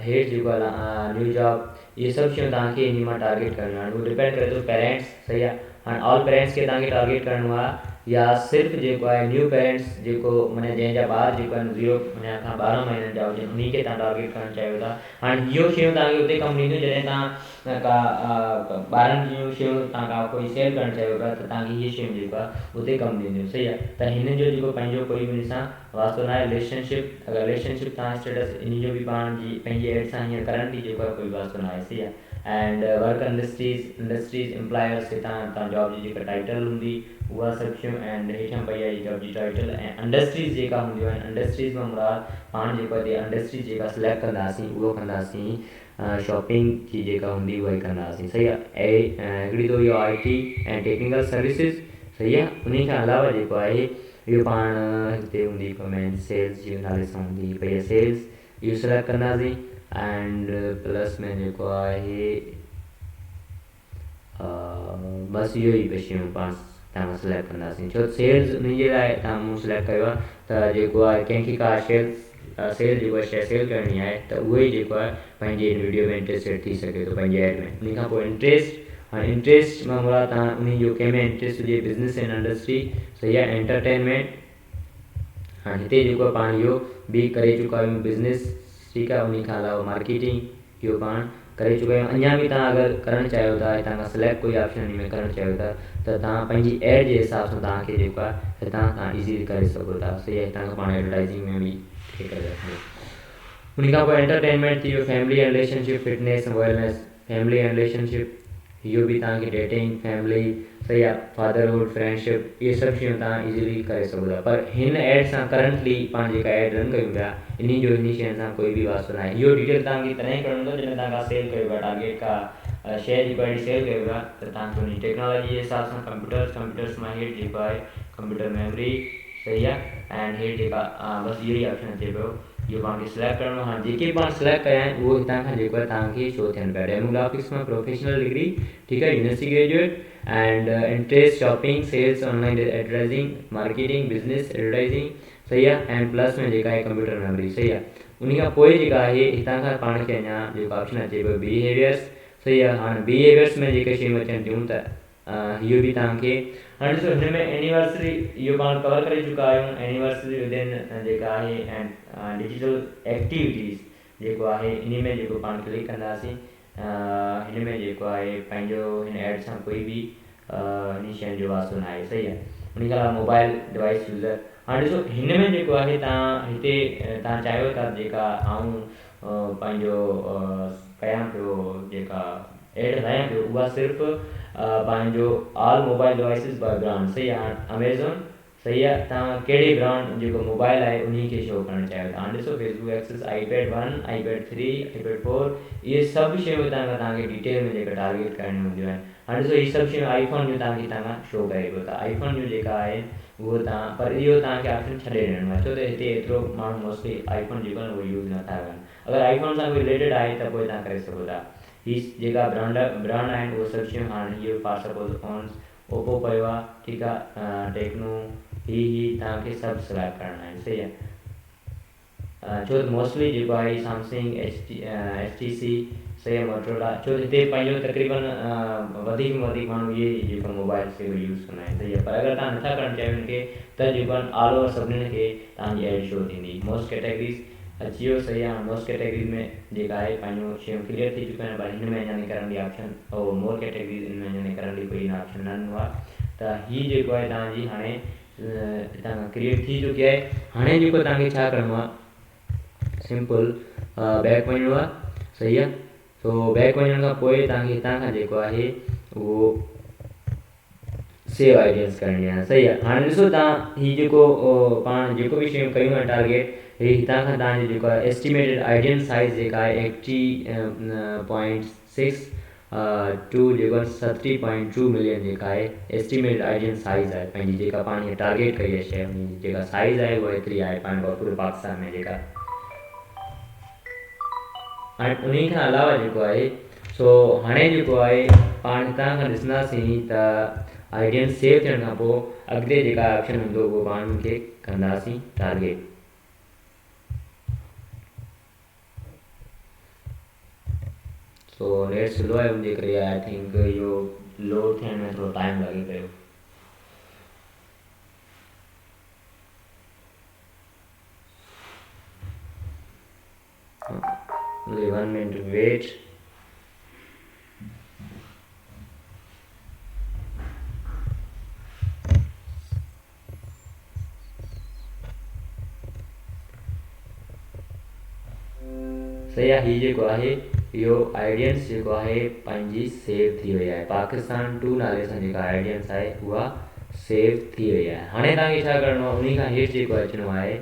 हेठि जेको आहे न्यू जॉब, इहे सभु शयूं तव्हांखे इन मां टारगेट करणियूं आहिनि, उहो डिपेंड करे थो पेरेंट्स, सही आहे। हाणे ऑल पेरेंट्स खे तव्हांखे टारगेट करिणो आहे या सिर्फ़ु जेको आहे न्यू पेरेंट्स जेको माना जंहिंजा ॿार जेको आहिनि 0 खां 12 महीननि जा हुजनि उन्ही खे तव्हां टारगेट करणु चाहियो था। हाणे इहो शयूं तव्हांखे उते कमु ॾींदियूं जॾहिं तव्हां का ॿारनि जूं शयूं तव्हां का कोई सेल करणु चाहियो था त तव्हांखे इहे शयूं जेको आहे उते कमु ॾींदियूं, सही आहे। त हिन जो जेको पंहिंजो कोई बि सां वास्तो न आहे। रिलेशनशिप, अगरि रिलेशनशिप तव्हां स्टेटस इन जो बि पाण जी पंहिंजी एड सां हींअर करंटली जेको आहे कोई वास्तो न आहे, सही आहे। एंड वर्क इंडस्ट्रीज़ एम्प्लॉयर्स खे तव्हां जॉब जी जेका टाइटल हूंदी उहा सभु शयूं, एंड हेठां पई आहे जॉब जी टाइटल, ऐं इंडस्ट्रीज़ जेका हूंदियूं आहिनि, इंडस्ट्रीज़ में मुराद पाण जेको आहे इंडस्ट्रीज़ जेका सिलेक्ट कंदासीं उहो कंदासीं शॉपिंग जी जेका हूंदी उहा ई कंदासीं, सही आहे। हिकिड़ी त इहो IT ऐं टेक्निकल सर्विसिस, सही आहे। उन खां अलावा जेको आहे इहो पाण हिते हूंदी कमेंट सेल्स जे नाले सां हूंदी भई आहे सेल्स, इहो सिलेक्ट कंदासीं। एंड प्लस में जेको आहे बसि इहो ई शयूं पाण तव्हां सिलेक्ट कंदासीं, छो सेल्स उन जे लाइ तव्हां मूं सिलेक्ट कयो आहे त जेको आहे कंहिंखे का सेल जेको आहे शइ सेल करणी आहे त उहो ई जेको आहे पंहिंजे वीडियो में इंटरेस्टेड थी सघे थो पंहिंजे एड में। उन खां पोइ इंट्रस्ट, हाणे इंट्रस्ट मां मुराद तव्हां उन जो कंहिंमें इंट्रस्ट हुजे, बिज़नेस एंड इंडस्ट्री, सही आहे, एंटरटेनमेंट। हाणे हिते जेको आहे पाण इहो बि करे चुका आहियूं बिज़नेस, ठीकु आहे। उन खां अलावा मार्केटिंग इहो पाण करे चुका आहियूं। अञा बि तव्हां अगरि करणु चाहियो था हितां खां सिलेक्ट कोई ऑप्शन में करणु चाहियो था त तव्हां पंहिंजी एड जे हिसाब सां तव्हांखे जेको आहे हितां तव्हां इज़ीली करे सघो था, सही आहे। हितां खां पाण एडवर्टाइज़िंग में बि करे रखूं। उन खां पोइ एंटरटेनमेंट थी वियो, family and relationship, fitness wellness, family and relationship, इहो बि तव्हांखे डेटिंग, फैमिली, सही आहे, फादरहुड, फ्रेंडशिप, इहे सभु शयूं तव्हां इज़ीली करे सघो था। पर हिन एड सां करंटली पाण जेका एड रन कयूं पिया इन जो इन शयुनि सां कोई बि वास्तो न आहे। इहो डिटेल तव्हांखे तॾहिं करिणो हूंदो जॾहिं तव्हां का सेल कयो पिया, टारगेट का शइ जेको आहे सेल कयो पिया त तव्हांखे उन टेक्नोलॉजी जे हिसाब सां कंप्यूटर्स मां हेठि जेको आहे कंप्यूटर मेमरी, सही आहे, ऐं हेठि जेका बसि इहो ई ऑप्शन अचे पियो, इहो पाण खे सिलेक्ट करिणो। हाणे जेके पाण सिलेक्ट कया आहिनि उहो हितां खां जेको आहे तव्हांखे शो थियनि पिया। डेमोग्राफिक्स में प्रोफेशनल डिग्री, ठीकु आहे, university graduate, and interest shopping, sales, online advertising, marketing, business advertising, सही आहे, ऐं प्लस में जेका आहे कंप्यूटर मेमरी, सही आहे। उन खां पोइ जेका आहे हितां खां पाण खे अञा जेको ऑप्शन अचे पियो बिहेवियर्स, सही आहे। हाणे बिहेवियर्स में जेके शयूं अचनि थियूं त इहो बि तव्हांखे हाणे ॾिसो हिन में एनिवर्सरी इहो पाण कवर करे चुका आहियूं, एनिवर्सरी विदिन जेका आहे ऐं डिजिटल एक्टिविटीज़, जेको आहे इन में जेको पाण क्लिक कंदासीं हिन में जेको आहे पंहिंजो हिन एड सां कोई बि इन शयुनि जो वास्तो न आहे, सही आहे। उन खां अलावा मोबाइल डिवाइस यूज़र, हाणे ॾिसो हिन में जेको आहे तव्हां हिते तव्हां चाहियो था जेका आऊं पंहिंजो कयां पियो जेका एड हलायां पियो उहा सिर्फ़ु पंहिंजो all mobile devices by brand, सही आहे। अमेज़ॉन, सही आहे। तव्हां कहिड़े ब्रांड जेको मोबाइल आहे उन खे शो करणु चाहियो था। हाणे ॾिसो Facebook access iPad 1, iPad 3, iPad 4, इहे सभु शयूं तव्हांखे डिटेल में जेका टारगेट करणियूं हूंदियूं आहिनि। हाणे ॾिसो हीअ सभु शयूं आईफोन जूं तव्हांखे हितां खां शो करे पियो था। आईफोन जूं जेका आहे उहो तव्हां, पर इहो तव्हांखे ऑप्शन छॾे ॾियणो आहे, छो त हिते एतिरो माण्हू मोस्टली आईफोन जेको आहे उहो यूज़ नथा कनि। अगरि आईफोन सां कोई रिलेटेड आहे त पोइ तव्हां करे सघो था। हीअ जेका ब्रांड आहिनि उहे सभु शयूं हाणे इहो फॉर सपोज फोन्स ओप्पो पियो आहे, ठीकु आहे, टेक्नो, ही तव्हांखे सभु सिलेक्ट करणा आहिनि, सही आहे। छो त मोस्टली जेको आहे सैमसंग, HTC, सही आहे, मोटोरोला, छो त हिते पंहिंजो तक़रीबन वधीक में वधीक माण्हू इहे जेको मोबाइल्स खे यूज़ कंदा आहिनि, सही आहे। पर अगरि तव्हां नथा करणु चाहियो हिनखे त जेको आहे ऑल ओवर सभिनीनि खे तव्हांजी एड शो थींदी। मोस्ट कैटेगरीज़ अची वियो, सही आहे। मोस्ट कैटेगरीज़ में जेका आहे पंहिंजो शयूं क्लियर थी चुकियूं आहिनि, पर हिन में अञा करण जी ऑप्शन और मोर कैटेगरीज़ हिन में अञा करण जी कोई ऑप्शन न ॾिनो आहे। त हीअ जेको आहे तव्हांजी हाणे हितां खां क्रिएट थी चुकी आहे। हाणे जेको तव्हांखे छा करिणो आहे, सिंपल बैक वञिणो आहे, सही आहे। सो बैक वञण खां पोइ तव्हांखे हितां खां जेको आहे उहो सेव आइडियल्स करणी आहे, सही आहे। हाणे ॾिसो तव्हां हीअ जेको पाण जेको बि शयूं कयूं आहे टारगेट, हे हितां खां तव्हांजो जेको आहे एस्टिमेटेड आइडियल साइज़ जेका आहे 80.6 टू जेको आहे 70.2 मिलियन जेका आहे एस्टिमेटेड आइडियल साइज़ आहे पंहिंजी, जेका पाण हीअ टारगेट कई आहे शइ हुनजी जेका साइज़ आहे उहा एतिरी आहे पंहिंजो पूरे पाकिस्तान में जेका। हाणे उन खां अलावा जेको आहे सो हाणे जेको आहे पाण हितां खां ॾिसंदासीं त आइडियल सेव थियण खां पोइ अॻिते जेका ऑप्शन हूंदो उहो पाण खे कंदासीं टारगेट। सो नेट स्लो आहे हुनजे करे आई थिंक इहो लोड थियण में थोरो टाइम लॻे पियो। only 1 minute wait। सही आहे। हीअ जेको आहे इहो आइडियंस जेको आहे पंहिंजी सेव थी वई आहे, पाकिस्तान 2 नाले सां जेका आइडियंस आहे उहा सेव थी वई आहे। हाणे तव्हांखे छा करिणो आहे, उन खां हेठि जेको अचिणो आहे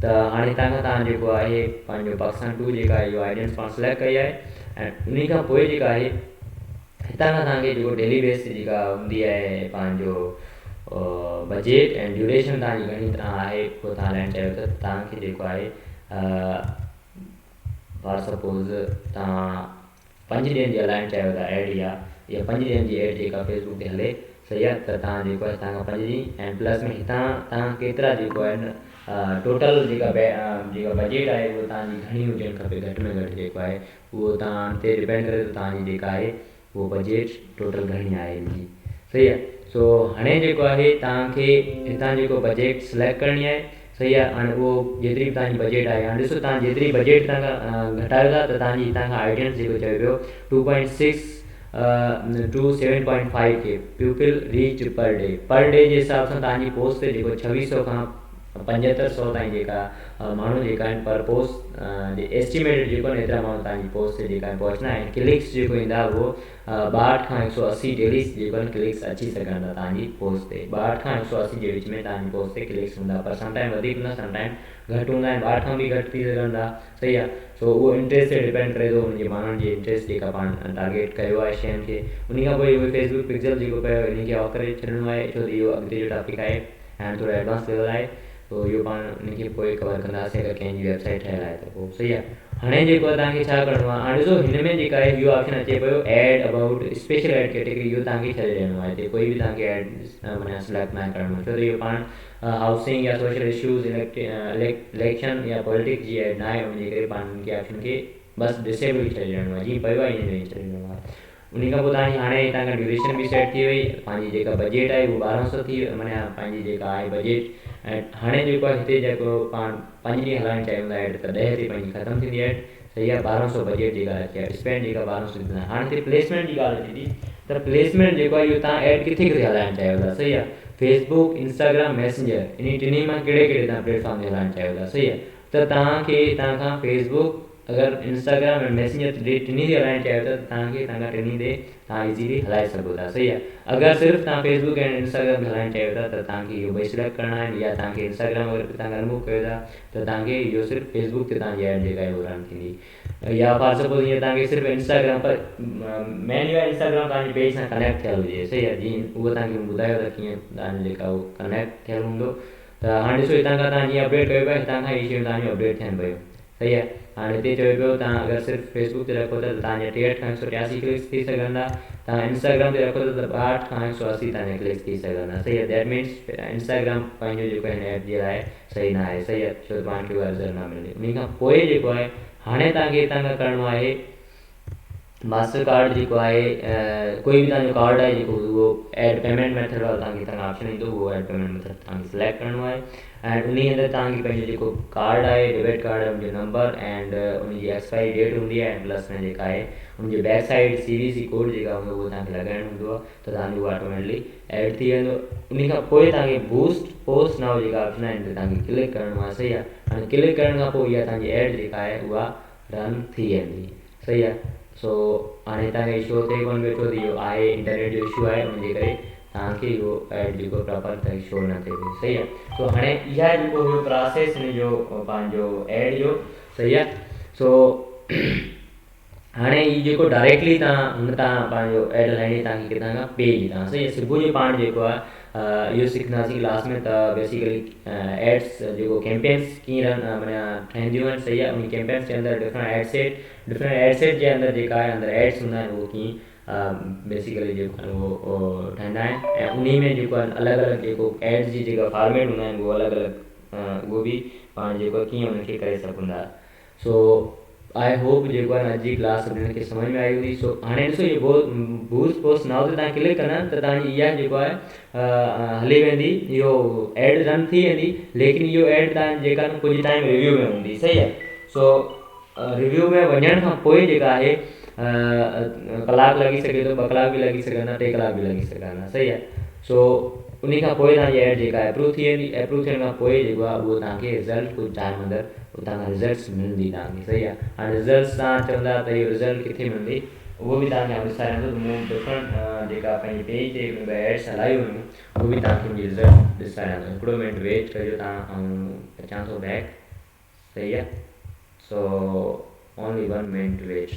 त हाणे हितां खां तव्हां जेको आहे पंहिंजो पाकिस्तान 2 जेका आहे इहो आइडियंस पाण सिलेक्ट कई आहे, ऐं उन खां पोइ जेका आहे हितां खां तव्हांखे जेको डेली बेस जेका हूंदी आहे पंहिंजो बजेट ऐं ड्यूरेशन तव्हांजी घणी आहे उहो तव्हां हलाइणु चाहियो त तव्हांखे जेको आहे फॉर सपोज़ तव्हां 5 ॾींहंनि जी हलाइणु चाहियो था एड, या 5 ॾींहंनि जी एड जेका फेसबुक ते हले, सही आहे। त तव्हां जेको आहे हितां खां 5 ॾींहं ऐं प्लस में हितां तव्हां केतिरा जेको आहे टोटल जेका बजेट आहे उहो तव्हांजी घणी हुजणु खपे, घटि में घटि जेको आहे उहो तव्हां ते डिपेंड करे त तव्हांजी जेका आहे उहो बजेट टोटल घणी आहे हिनजी, सही आहे। सो हाणे जेको आहे तव्हांखे हितां जेको बजेट सिलेक्ट करणी आहे, सही आहे। हाणे उहो जेतिरी बि तव्हांजी बजेट आहे, हाणे ॾिसो तव्हां जेतिरी बजेट तव्हां घटायो था त तव्हांजी हितां खां आइडियंस जेको चयो पियो 2.6 टू 7.5 के पीपल रीच पर डे जे हिसाब सां तव्हांजी पोस्ट ते जेको 2600 खां 7500 ताईं जेका माण्हू जेका आहिनि पर पोस्ट एस्टिमेटेड जेको आहे एतिरा माण्हू तव्हांजी पोस्ट ते जेका पहुचंदा आहिनि। क्लिक्स जेको ईंदा उहो 62 खां 180 डेली जेको आहिनि क्लिक्स अची सघनि था तव्हांजी पोस्ट ते। 62 खां 180 जे विच में तव्हांजी पोस्ट ते क्लिक्स हूंदा, पर समटाइम वधीक न समटाइम घटि हूंदा आहिनि, 62 खां बि घटि थी सघनि था, सही आहे। सो उहो इंट्रस्ट ते डिपेंड करे थो हुनजे माण्हुनि जे इंट्रस्ट जेका पाण टारगेट कयो आहे शयुनि खे। उन खां पोइ उहो फेसबुक पिक्सल जेको पियो इनखे ऑफ करे छॾिणो आहे, छो त इहो अॻिते जो टॉपिक आहे ऐं थोरो एडवांस लेवल आहे, तो इहो पाण इनखे पोइ कवर कंदासीं अगरि कंहिंजी वेबसाइट ठहियल आहे त पोइ, सही आहे। हाणे जेको आहे तव्हांखे छा करिणो आहे, हाणे ॾिसो हिन में जेका आहे इहो ऑप्शन अचे पियो ad about special ad category, इहो तव्हांखे छॾे ॾियणो आहे, हिते कोई बि तव्हांखे एड माना सिलेक्ट न करिणो, छो त इहो पाण हाउसिंग या सोशल इशूज़ इलेक्शन या पॉलिटिक्स जी एड न आहे, उनजे करे पाण हिनखे ऑप्शन खे बसि डिसेबल छॾे ॾियणो आहे, जीअं पियो आहे ईअं ई छॾे ॾियणो आहे। उन खां पोइ तव्हांजी हाणे हितां खां ड्यूरेशन बि सेट थी वई, पंहिंजी जेका बजेट आहे उहो 1200 थी माना पंहिंजी जेका आहे बजेट, ऐं हाणे जेको आहे हिते जेको पाण 5 ॾींहं हलाइणु चाहियूं था एड त 10 ते पंहिंजी ख़तमु थींदी एड, सही आहे। 1200 बजेट जी ॻाल्हि अचे, स्पेंड जेका 1200 ॾिना। हाणे हिते प्लेसमेंट जी ॻाल्हि अचे थी, त प्लेसमेंट जेको आहे इहो तव्हां एड किथे किथे हलाइणु चाहियो था, सही आहे। फेसबुक, इंस्टाग्राम, मैसेंजर, इन टिनी मां कहिड़े कहिड़े तव्हां प्लेटफॉर्म ते हलाइणु चाहियो था, सही आहे। त तव्हांखे हितां खां फेसबुक, अगरि इंस्टाग्राम ऐं मैसेंजर टिनी ते हलाइणु चाहियो था, त तव्हांखे हितां खां टिनी ते तव्हां इज़ीली हलाए सघो था, सही आहे। अगरि सिर्फ़ु तव्हां फेसबुक ऐं इंस्टाग्राम ते हलाइणु चाहियो था, त तव्हांखे इहो ॿई सिलेक्ट करणा आहिनि, या तव्हांखे इंस्टाग्राम अगरि तव्हां रिमूव कयो था, त तव्हांखे इहो सिर्फ़ु फेसबुक ते तव्हांजी एड जेका आहे उहो रन थींदी। या फॉर सपोज ईअं तव्हांखे सिर्फ़ु इंस्टाग्राम पर मेन इहो आहे इंस्टाग्राम तव्हांजी पेज सां कनेक्ट थियल हुजे, सही आहे। जीअं उहो तव्हांखे ॿुधायो त कीअं तव्हांजो जेका उहो कनेक्ट थियल हूंदो। त हाणे ॾिसो हितां खां तव्हां जीअं अपडेट कयो पिया, हितां खां इहे शयूं तव्हांजूं अपडेट थियनि पियूं, सही आहे। हाणे हिते चयो पियो तव्हां अगरि सिर्फ़ु फेसबुक ते रखो था त तव्हांजा 63 खां 183 क्लिक्स थी सघंदा, तव्हां इंस्टाग्राम ते रखो था त 62 खां 180 तव्हांजा क्लिक्स थी सघंदा, सही आहे। दैट मीन्स इंस्टाग्राम पंहिंजो जेको हिन ऐप जे लाइ सही न आहे, सही आहे, छो त पाण खे उहा रिज़ल्ट न मिले। उन खां पोइ जेको आहे हाणे तव्हांखे हितां खां करिणो आहे मास्टर कार्ड जेको आहे, कोई बि तव्हांजो कार्ड आहे जेको उहो एड पेमेंट मेथड वारो तव्हांखे हितां खां ऑप्शन ईंदो, उहो एड पेमेंट मेथड तव्हांखे सिलेक्ट करिणो आहे। ऐं उन अंदरि तव्हांखे पंहिंजो जेको कार्ड आहे, डेबिट कार्ड आहे, उनजो नंबर एंड उनजी एक्सपायरी डेट हूंदी आहे, ऐं प्लस में जेका आहे उनजे बैक साइड CVC कोड जेका हूंदो उहो तव्हांखे लॻाइणो हूंदो आहे, त तव्हांजो उहो ऑटोमेटिकली एड थी वेंदो। उन खां पोइ तव्हांखे बूस्ट पोस्ट नाउ जेका ऑप्शन आहिनि तव्हांखे क्लिक करिणो आहे, सही आहे। हाणे क्लिक करण खां पोइ इहा तव्हांजी एड जेका आहे उहा रन थी वेंदी, सही आहे। सो हाणे तव्हांखे शो थिए कोन वेठो, त इहो आहे इंटरनेट जो इशू आहे, उनजे करे तव्हांखे इहो एड जेको प्रॉपर तरीक़े शो न थिए पियो, सही आहे। सो हाणे इहा जेको हुयो प्रोसेस हिन जो पंहिंजो एड जो, सही आहे। सो हाणे हीउ जेको डायरेक्टली तव्हां हुन तां पंहिंजो एड हलाइणी तव्हांखे किथां खां पेज तां, सही आहे। सुबुह जो पाण जेको आहे इहो सिखंदासीं क्लास में, त बेसिकली एड्स जेको कैंपेन्स कीअं माना ठहंदियूं आहिनि, सही आहे। उन कैंपेन्स जे अंदरि डिफरेंट एड सेट जे अंदरि जेका आहे अंदरि एड्स हूंदा आहिनि, उहो कीअं बेसिकली जेको आहे उहो ठहंदा आहिनि, ऐं उन में जेको आहे अलॻि अलॻि जेको एड्स जी जेका फॉर्मेट हूंदा आहिनि उहो अलॻि अलॻि, उहो बि पाण जेको कीअं उनखे करे सघंदा। सो आई होप जेको आहे अॼु जी क्लास सभिनीनि खे सम्झ में आई हूंदी। सो हाणे ॾिसो इहो बूस्ट पोस्ट नाउ ते तव्हां क्लिक कंदा त तव्हांजी इहा जेको आहे हली वेंदी, इहो एड रन थी वेंदी, लेकिन इहो एड तव्हां जेका न कुझु टाइम रिव्यू में हूंदी, सही आहे। सो रिव्यू में वञण खां पोइ जेका आहे कलाकु लॻी सघे थो, 2 कलाक बि लॻी सघंदा, 3 कलाक बि लॻी सघंदा, सही आहे। सो उन खां पोइ तव्हांजी एड जेका आहे अप्रूव थी वेंदी। अप्रूव थियण खां पोइ जेको आहे उहो तव्हांखे रिज़ल्ट कुझु टाइम अंदरि उतां खां रिज़ल्ट्स मिलंदी तव्हांखे, सही आहे। हाणे रिज़ल्ट्स तव्हां चवंदा त इहो रिज़ल्ट किथे मिलंदी, उहो बि तव्हांखे ॾेखारींदो। त मूं डिफरेंट जेका पंहिंजे पेज ते एड्स हलायूं हुयूं, उहो बि तव्हांखे मुंहिंजी रिज़ल्ट ॾेखारींदो। हिकिड़ो मिनट वेट कजो तव्हां, ऐं अचां थो बैक, सही आहे। So only 1 minute wait.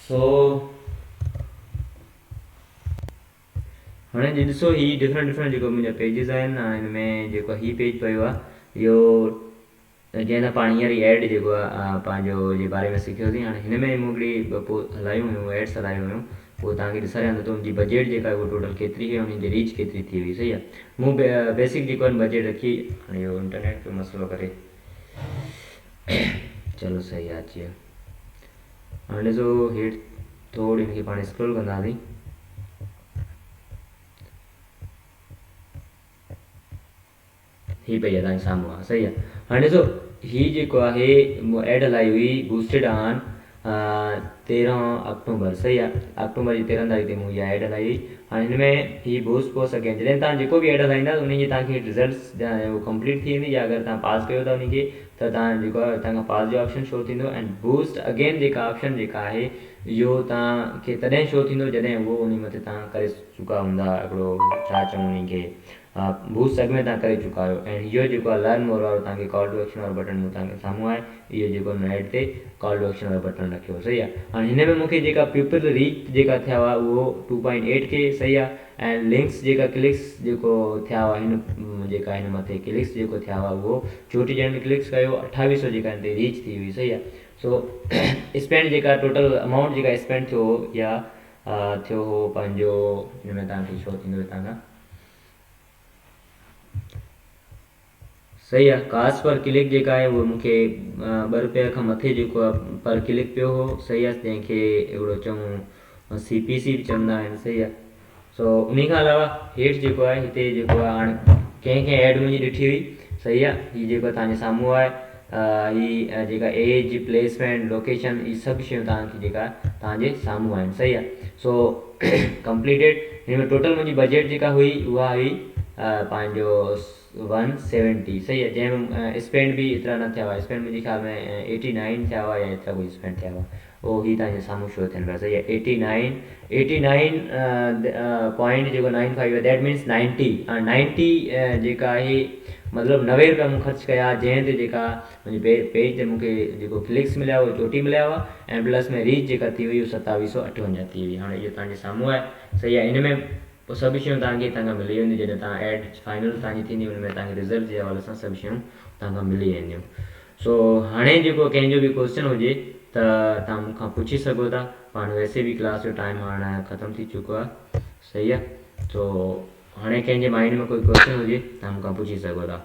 So हाणे जी ॾिसो हीअ डिफरेंट जेको मुंहिंजा पेजिस आहिनि, हिन में जेको हीअ पेज पियो आहे इहो जंहिं पाण हींअर ई एड जेको आहे पंहिंजो जे बारे में सिखियोसीं। हाणे हिन में मूं हिकिड़ी पोइ हलायूं हुयूं एड्स हलायूं हुयूं, पोइ तव्हांखे ॾेखारियां थो मुंहिंजी बजट जेका आहे उहा टोटल केतिरी है, उनजी रीच केतिरी थी हुई, सही आहे। मूं बेसिक जेको आहे बजट रखी, हाणे इहो इंटरनेट जो मसइलो करे चलो सही आहे अची वियो। हाणे ॾिसो हेठि थोरी हिनखे पाण स्क्रोल कंदासीं, ही पई आहे तव्हांजे साम्हूं आहे, सही आहे। हाणे ॾिसो हीअ जेको आहे एड हलाई हुई बूस्टेड ऑन 13 अक्टूबर, सही आहे। अक्टूबर जी 13 तारीख़ ते मूं इहा एड हलाई हुई। हाणे हिन में हीअ बूस्ट पोस्ट अगेन जॾहिं तव्हां जेको बि एड हलाईंदा उनजी तव्हांखे रिज़ल्ट्स उहो कंप्लीट थी वेंदी, या अगरि तव्हां पास कयो था उनखे त तव्हां जेको आहे हितां खां पास जो ऑप्शन शो थींदो। ऐं बूस्ट अगेन जेका ऑप्शन जेका आहे इहो तव्हांखे तॾहिं शो थींदो जॾहिं उहो उन मथे तव्हां करे चुका हूंदा, हिकिड़ो छा चऊं उनखे बूस्ट सेगमेंट तव्हां करे चुका आहियो। ऐं इहो जेको आहे लर्न मोर वारो तव्हांखे कॉल टू एक्शन वारो बटन तव्हांखे साम्हूं आहे, इहो जेको एड ते कॉल टू एक्शन वारो बटन रखियो, सही आहे। हाणे हिन में मूंखे जेका पीपल रीच जेका थिया हुआ उहो 2.8K, सही आहे। ऐं लिंक्स जेका क्लिक्स जेको थिया हुआ हिन जेका हिन मथे क्लिक्स जेको थिया हुआ उहो 34 ॼणनि क्लिक्स कयो, 2800 जेका हिन ते रीच थी हुई, सही आहे। सो स्पेंड जेका टोटल अमाउंट जेका स्पेंड थियो हो या थियो हो पंहिंजो, हिन में तव्हांखे शो थींदो हितां खां, सही आहे। कास्ट पर क्लिक जेका आहे उहो मूंखे 2 रुपया खां मथे जेको आहे पर क्लिक पियो हो, सही आहे, जंहिंखे हिकिड़ो चऊं CPC बि चवंदा आहिनि, सही आहे। सो उन खां अलावा हेठि जेको आहे हिते जेको आहे हाणे कंहिं एड मुंहिंजी ॾिठी हुई, सही आहे, हीअ जेको तव्हांजे साम्हूं आहे, हीअ जेका एज प्लेसमेंट लोकेशन इहे सभु शयूं तव्हांखे जेका तव्हांजे साम्हूं आहिनि, सही आहे। सो कंप्लीटेड। हिन में टोटल मुंहिंजी बजट जेका हुई उहा हुई पंहिंजो 170, सही आहे, जंहिंमें स्पेंड बि एतिरा न थिया हुआ। स्पेंड मुंहिंजे ख्याल में 89 थिया हुआ या एतिरा कोई स्पेंड थिया हुआ, उहो ही तव्हांजे साम्हूं शो थियनि पिया, सही आहे। 89 पॉइंट जेको 95 आहे, दैट मीन्स 90 जेका आहे मतिलबु 90 रुपया मूं ख़र्चु कया, जंहिं ते जेका मुंहिंजे पेज ते मूंखे जेको क्लिक्स मिलिया उहे 34 मिलिया हुआ, ऐं प्लस में रीच जेका थी हुई 2758 थी हुई। हाणे इहो तव्हांजे साम्हूं आहे, सही आहे। इन में पोइ सभु शयूं तव्हांखे हितां खां मिली वेंदियूं, जॾहिं तव्हां एड फाइनल तव्हांजी थींदी हुन में तव्हांखे रिज़ल्ट जे हवाले सां सभु शयूं तव्हां खां मिली वेंदियूं। सो हाणे जेको कंहिंजो बि क्वेश्चन हुजे त तव्हां मूंखां पुछी सघो था। पाण वैसे बि क्लास जो टाइम हाणे ख़तमु थी चुको आहे, सही आहे। सो हाणे कंहिंजे माइंड में कोई क्वेश्चन हुजे तव्हां मूंखां पुछी सघो था।